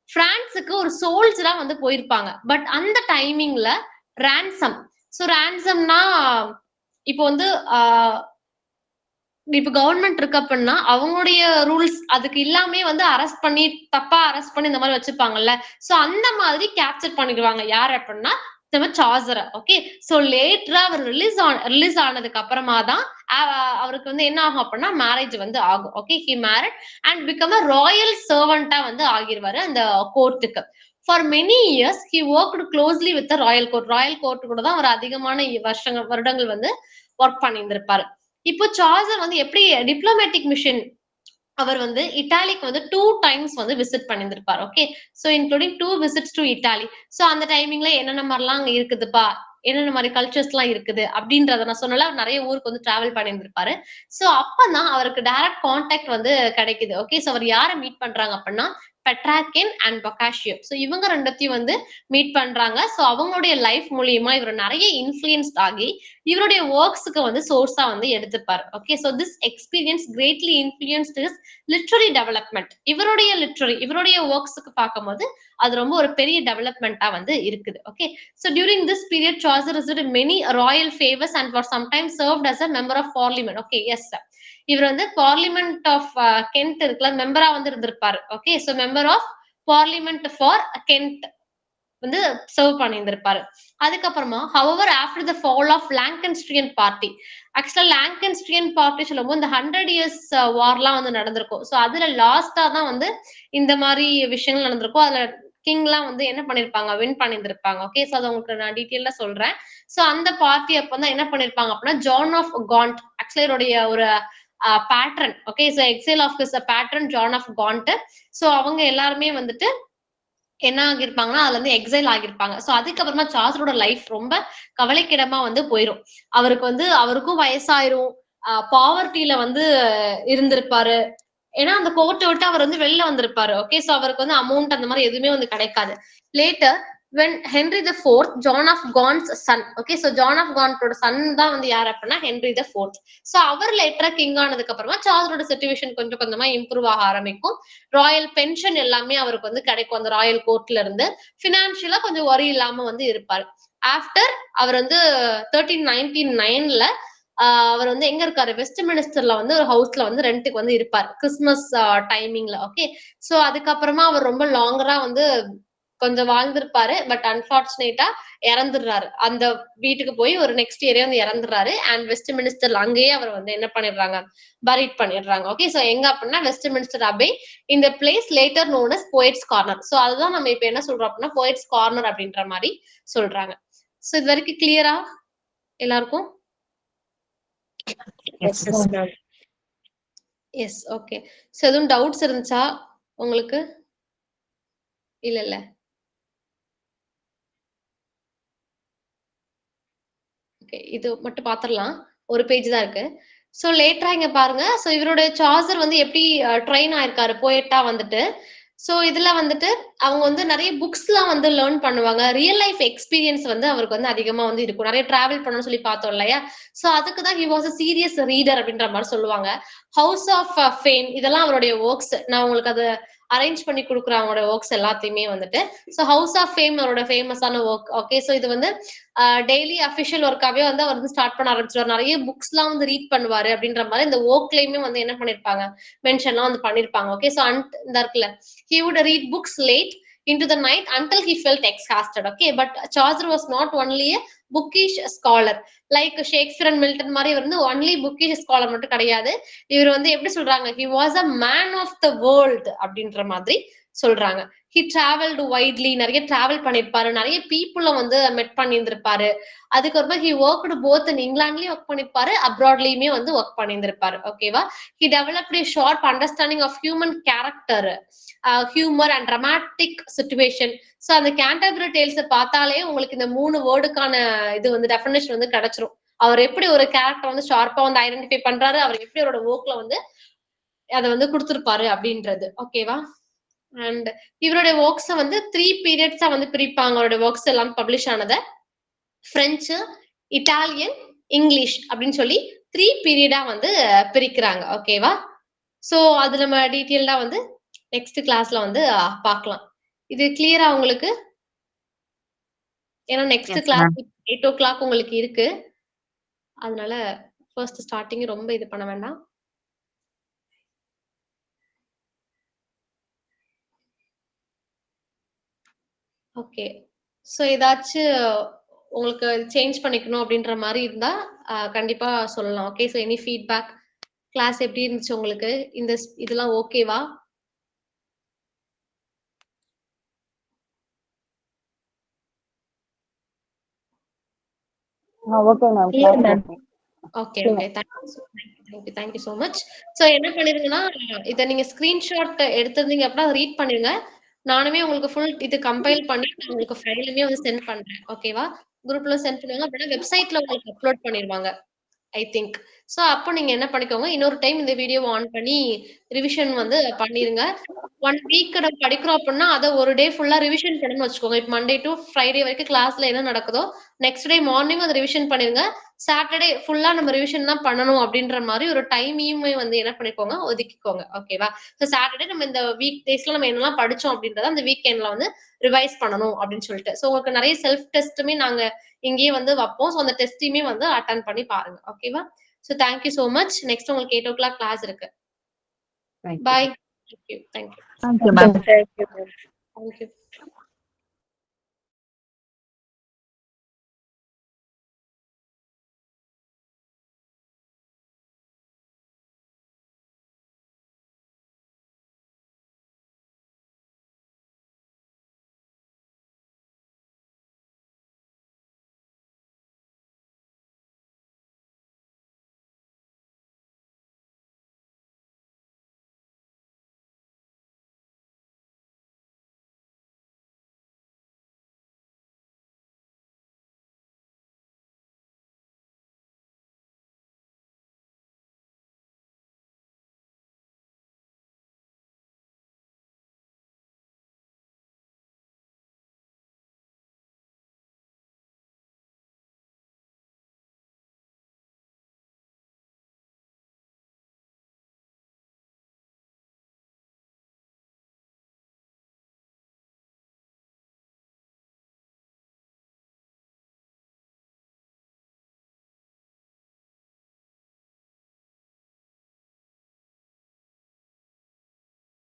பிரான்ஸுக்கு ஒரு சோல்ஜரா வந்து போயிருப்பாங்க. பட் அந்த டைமிங்ல ransom. சோ ransomனா இப்போ வந்து இப்ப கவர்மெண்ட் இருக்கு அப்படின்னா அவங்களுடைய ரூல்ஸ் அதுக்கு இல்லாமே வந்து அரெஸ்ட் பண்ணி தப்பா அரெஸ்ட் பண்ணி இந்த மாதிரி வச்சுப்பாங்கல்ல. சோ அந்த மாதிரி கேப்சர் பண்ணிடுவாங்க. யார் அப்படின்னா சார்ஜரை. ஓகே. சோ லேட்டரா அவர் ரிலீஸ் ஆனதுக்கு அப்புறமா தான் அவருக்கு வந்து என்ன ஆகும் அப்படின்னா மேரேஜ் வந்து ஆகும். Okay. He married and become a royal சர்வெண்டா வந்து ஆகிருவாரு அந்த கோர்ட்டுக்கு. For many years he worked closely with royal court. Royal court கூட தான் ஒரு அதிகமான வருடங்கள் வந்து ஒர்க் பண்ணியிருந்திருப்பாரு. இப்போ சார்ஜர் வந்து எப்படி டிப்ளமேட்டிக் மிஷன் அவர் வந்து இட்டாலிக்கு வந்து 2 டைம்ஸ் வந்து விசிட் பண்ணியிருந்திருப்பார். Okay. So including 2 visits to Italy. So அந்த டைமிங்ல என்னென்ன மாதிரிலாம் அங்க இருக்குதுப்பா, என்னென்ன மாதிரி கல்ச்சர்ஸ் எல்லாம் இருக்குது அப்படின்றத நான் சொன்னல, நிறைய ஊருக்கு வந்து டிராவல் பண்ணியிருந்திருப்பாரு. சோ அப்பதான் அவருக்கு டைரக்ட் கான்டாக்ட் வந்து கிடைக்குது. ஓகே. சோ அவர் யாரை மீட் பண்றாங்க அப்படின்னா பெட்ராக்கின் அண்ட் பொக்காஷியோ. சோ இவங்க ரெண்டத்தையும் வந்து மீட் பண்றாங்க. சோ அவங்களுடைய லைஃப் மூலியமா இவர் நிறைய இன்ஃபுளுயன்ஸ்ட் ஆகி இவருடைய ஒர்க்ஸ்க்கு வந்து சோர்ஸா வந்து எடுத்துப்பாரு. Okay. So this experience greatly influenced his literary development. இவருடைய ஒர்க்ஸ்க்கு பார்க்கும்போது அது ரொம்ப ஒரு பெரிய டெவலப்மெண்டா வந்து இருக்குது. Okay. So during this period charger received many royal favors and was sometimes served as a member of parliament. Okay. Yes. இவர் வந்து பார்லிமெண்ட் ஆஃப் கென்ட் இருக்குல்ல, மெம்பரா வந்து இருந்திருப்பாரு. Okay. So member of parliament for Kent வந்து serve பண்ணியிருந்திருப்பாரு. அதுக்கப்புறமா however after the fall of Lancastrian party, ஆக்சுவலா லாங்கன்ஸ்ட்ரியன் party சொல்லும்போது இந்த 100 years வார்லாம் வந்து நடந்திருக்கும். சோ அதுல லாஸ்டா தான் வந்து இந்த மாதிரி விஷயங்கள் நடந்திருக்கும். அதுல கிங்லாம் வந்து என்ன பண்ணிருப்பாங்க, வின் பண்ணியிருந்திருப்பாங்க. ஓகே. சோ அது உங்களுக்கு நான் டீட்டெயிலா சொல்றேன். சோ அந்த பார்ட்டி அப்பதான் என்ன பண்ணிருப்பாங்க அப்படின்னா ஜான் ஆஃப் காண்ட், ஆக்சுவலா இவருடைய ஒரு patron. Okay. So exile of his patron John of Gaunt. So அவங்க எல்லாருமே வந்துட்டு என்ன ஆகிருப்பாங்கன்னா அதுல இருந்து எக்ஸைல் ஆகிருப்பாங்க. சோ அதுக்கப்புறமா சார்ல்ஸோட லைஃப் ரொம்ப கவலைக்கிடமா வந்து போயிரும். அவருக்கு வந்து அவருக்கும் வயசாயிரும். பாவர்ட்டியில வந்து இருந்திருப்பாரு. ஏன்னா அந்த கோர்ட்டை விட்டு அவர் வந்து வெளில வந்திருப்பாரு. ஓகே. சோ அவருக்கு வந்து அமௌண்ட் அந்த மாதிரி எதுவுமே வந்து கிடைக்காது. Later when Henry the Fourth, John of Gaunt's son. Okay. so John of Gauntோட சன் தான் வந்து யார் அப்படின்னா ஹென்ரி the Fourth. சோ அவர் லேட்டரா கிங் ஆனதுக்கு அப்புறமா சார்ல்ஸோட சிச்சுவேஷன் கொஞ்சம் கொஞ்சமா இம்ப்ரூவ் ஆக ஆரம்பிக்கும். ராயல் பென்ஷன் எல்லாமே அவருக்கு வந்து கிடைக்கும் அந்த ராயல் கோர்ட்ல இருந்து. பினான்சியலா கொஞ்சம் வரி இல்லாம வந்து இருப்பாரு. ஆஃப்டர் அவர் வந்து 1399ல அவர் வந்து எங்க இருக்காரு, வெஸ்ட் மினிஸ்டர்ல வந்து ஒரு ஹவுஸ்ல வந்து ரெண்ட்டுக்கு வந்து இருப்பார் கிறிஸ்துமஸ் டைமிங்ல. ஓகே. சோ அதுக்கப்புறமா அவர் ரொம்ப லாங்கரா வந்து கொஞ்சம் வாழ்ந்திருப்பாரு. பட் அன்பார்ச்சுனேட்டா இறந்துடுறாரு. அந்த வீட்டுக்கு போய் ஒரு நெக்ஸ்ட் இயரே வந்து இறந்துடுறாரு. அண்ட் வெஸ்ட் மினிஸ்டர்ல அங்கேயே அவர் வந்து என்ன பண்ணிடுறாங்க, பரிட் பண்ணிடுறாங்க. ஓகே. சோ எங்க அப்படின்னா வெஸ்ட் மினிஸ்டர் அபே, இந்த place later known as Poets' Corner. So அதுதான் நம்ம இப்ப என்ன சொல்றோம் அப்படின்னா போயட்ஸ் கார்னர் அப்படின்ற மாதிரி சொல்றாங்க. சோ இது வரைக்கும் கிளியரா எல்லாருக்கும்? எஸ். ஓகே. சோ எதுவும் டவுட்ஸ் இருந்துச்சா உங்களுக்கு? இல்ல. ஓகே. இது மட்டும் பாத்துரலாம். ஒரு பேஜ் தான் இருக்கு. சோ லேட்டரா இங்க பாருங்க. சோ இவருடைய சார்ஜர் வந்து எப்படி ட்ரெயின் ஆயிருக்காரு போயட்டா வந்துட்டு. சோ இதுல வந்துட்டு அவங்க வந்து நிறைய புக்ஸ் எல்லாம் வந்து லேர்ன் பண்ணுவாங்க. ரியல் லைஃப் எக்ஸ்பீரியன்ஸ் வந்து அவருக்கு வந்து அதிகமா வந்து இருக்கும். நிறைய டிராவல் பண்ணணும்னு சொல்லி பார்த்தோம் இல்லையா. சோ அதுக்குதான் he was a serious reader அப்படின்ற மாதிரி சொல்லுவாங்க. ஹவுஸ் ஆஃப் ஃபேம் இதெல்லாம் அவருடைய ஒர்க்ஸ். நான் உங்களுக்கு அது அரேஞ்ச் பண்ணி கொடுக்குறேன் அவங்களோட ஒர்க்ஸ் எல்லாத்தையுமே வந்துட்டு. சோ ஹவுஸ் ஆஃப் ஃபேம் அவரோட ஃபேமஸான ஒர்க். ஓகே. சோ இது வந்து டெய்லி அபிஷியல் ஒர்க்காவே வந்து அவர் வந்து ஸ்டார்ட் பண்ண ஆரம்பிச்சிருவார். நிறைய புக்ஸ் எல்லாம் வந்து ரீட் பண்ணுவாரு அப்படின்ற மாதிரி இந்த ஒர்க்லயுமே வந்து என்ன பண்ணிருப்பாங்க, மென்ஷன்லாம் வந்து பண்ணிருப்பாங்க. ஓகே. சோ இந்த இருக்குல்ல, he would read books late into the night until he felt exhausted. Okay. but Chaucer was not only a bookish scholar like Shakespeare and Milton மாதிரி இவர் வந்து only bookish scholar மட்டும் கிடையாது. இவர் வந்து எப்படி சொல்றாங்க, he was a man of the world அப்படின்ற மாதிரி சொல்றாங்க. ஹி டிராவல்டு வைட்லி, நிறைய டிராவல் பண்ணிருப்பாரு, நிறைய பீப்புள வந்து மெட் பண்ணியிருந்திருப்பாரு. அதுக்கப்புறமா ஹி ஒர்க்டு போத் இன் இங்கிலாந்துலயும் ஒர்க் பண்ணிருப்பாரு, அப்ராட்லயுமே வந்து ஒர்க் பண்ணியிருந்திருப்பாரு. ஓகேவா? He developed a sharp understanding of human character, humour and dramatic situation. So அந்த கேண்டர்பரி டேல்ஸ பார்த்தாலே உங்களுக்கு இந்த 3 வேர்டுக்கான இது வந்து டெஃபினிஷன் வந்து கிடைச்சிரும். அவர் எப்படி ஒரு கேரக்டர் வந்து ஷார்ப்பா வந்து ஐடென்டிஃபை பண்றாரு, அவர் எப்படி அவரோட ஒர்க்ல வந்து அத வந்து குடுத்திருப்பாரு அப்படின்றது. ஓகேவா? அண்ட் இவருடைய ஒர்க்ஸ வந்து 3 பீரியட்ஸா வந்து பிரிப்பாங்க. அவருடைய ஒர்க்ஸ் எல்லாம் பப்ளிஷ் ஆனத பிரெஞ்சு, இட்டாலியன், இங்கிலீஷ் அப்படின்னு சொல்லி 3 பீரியடா வந்து பிரிக்கிறாங்க. ஓகேவா? சோ அது நம்ம டீடைல்டா வந்து நெக்ஸ்ட் கிளாஸ்ல வந்து பார்க்கலாம். இது கிளியரா உங்களுக்கு? ஏன்னா நெக்ஸ்ட்
Yes,
கிளாஸ்
ma'am.
8:00 உங்களுக்கு இருக்கு. அதனால ஃபர்ஸ்ட் ஸ்டார்டிங் ரொம்ப இது பண்ண வேண்டாம். ஓகே. சோ ஏதாச்சு உங்களுக்கு சேஞ்ச் பண்ணிக்கணும் அப்படின்ற மாரி இருந்தா கண்டிப்பா சொல்லலாம். Okay. So any feedback, class எப்படி இருந்துச்சு உங்களுக்கு? இந்த இதெல்லாம் ஓகேவா?
Okay ma'am.
Clear, ma'am.
Okay, okay. Thank you so much. So என்ன பண்ணிருங்கன்னா, இத நீங்க ஸ்கிரீன்ஷாட் எடுத்திருந்தீங்க அப்படின்னா ரீட் பண்ணிருங்க. நானுமே உங்களுக்கு ஃபுல் இது கம்பைல் பண்ணி நான் உங்களுக்கு ஃபைலுமே வந்து சென்ட் பண்றேன். ஓகேவா? குரூப்ல சென்ட் பண்ணுவாங்க. அப்படின்னா வெப்சைட்ல உங்களுக்கு அப்லோட் பண்ணிருவாங்க. I think. சோ அப்போ நீங்க என்ன பண்ணிக்கோங்க, இன்னொரு டைம் இந்த வீடியோவ ஆன் பண்ணி ரிவிஷன் வந்து பண்ணிருங்க. 1 வீக் நம்ம படிக்கிறோம் அப்படின்னா, அத ஒரு டே ஃபுல்லா ரிவிஷன் பண்ணணும்னு வச்சுக்கோங்க. இப்ப மண்டே டூ ஃப்ரைடே வரைக்கும் கிளாஸ்ல என்ன நடக்குதோ, நெக்ஸ்ட் டே மார்னிங் அத ரிவிஷன் பண்ணிருங்க. சாட்டர்டே ஃபுல்லா நம்ம ரிவிஷன் தான் பண்ணணும் அப்படின்ற மாரி ஒரு டைமையுமே வந்து என்ன பண்ணிக்கோங்க, ஒதுக்கிக்கோங்க. ஓகேவா? சோ சாட்டர்டே நம்ம இந்த வீக் டேஸ்ல நம்ம என்னலாம் படிச்சோம் அப்படின்றத அந்த வீக்கெண்ட்ல வந்து ரிவைஸ் பண்ணணும் அப்படின்னு சொல்லிட்டு. சோ உங்களுக்கு நிறைய செல்ஃப் டெஸ்ட்டுமே நாங்க இங்கேயே வந்து வைப்போம். சோ அந்த டெஸ்டையுமே வந்து அட்டெண்ட் பண்ணி பாருங்க. ஓகேவா? So thank you so much. Next உங்களுக்கு 8:00 கிளாஸ் இருக்கு.
Thank you.
Bye. Thank you. Thank you.
Thank you, ma'am.
Thank you.
Thank you.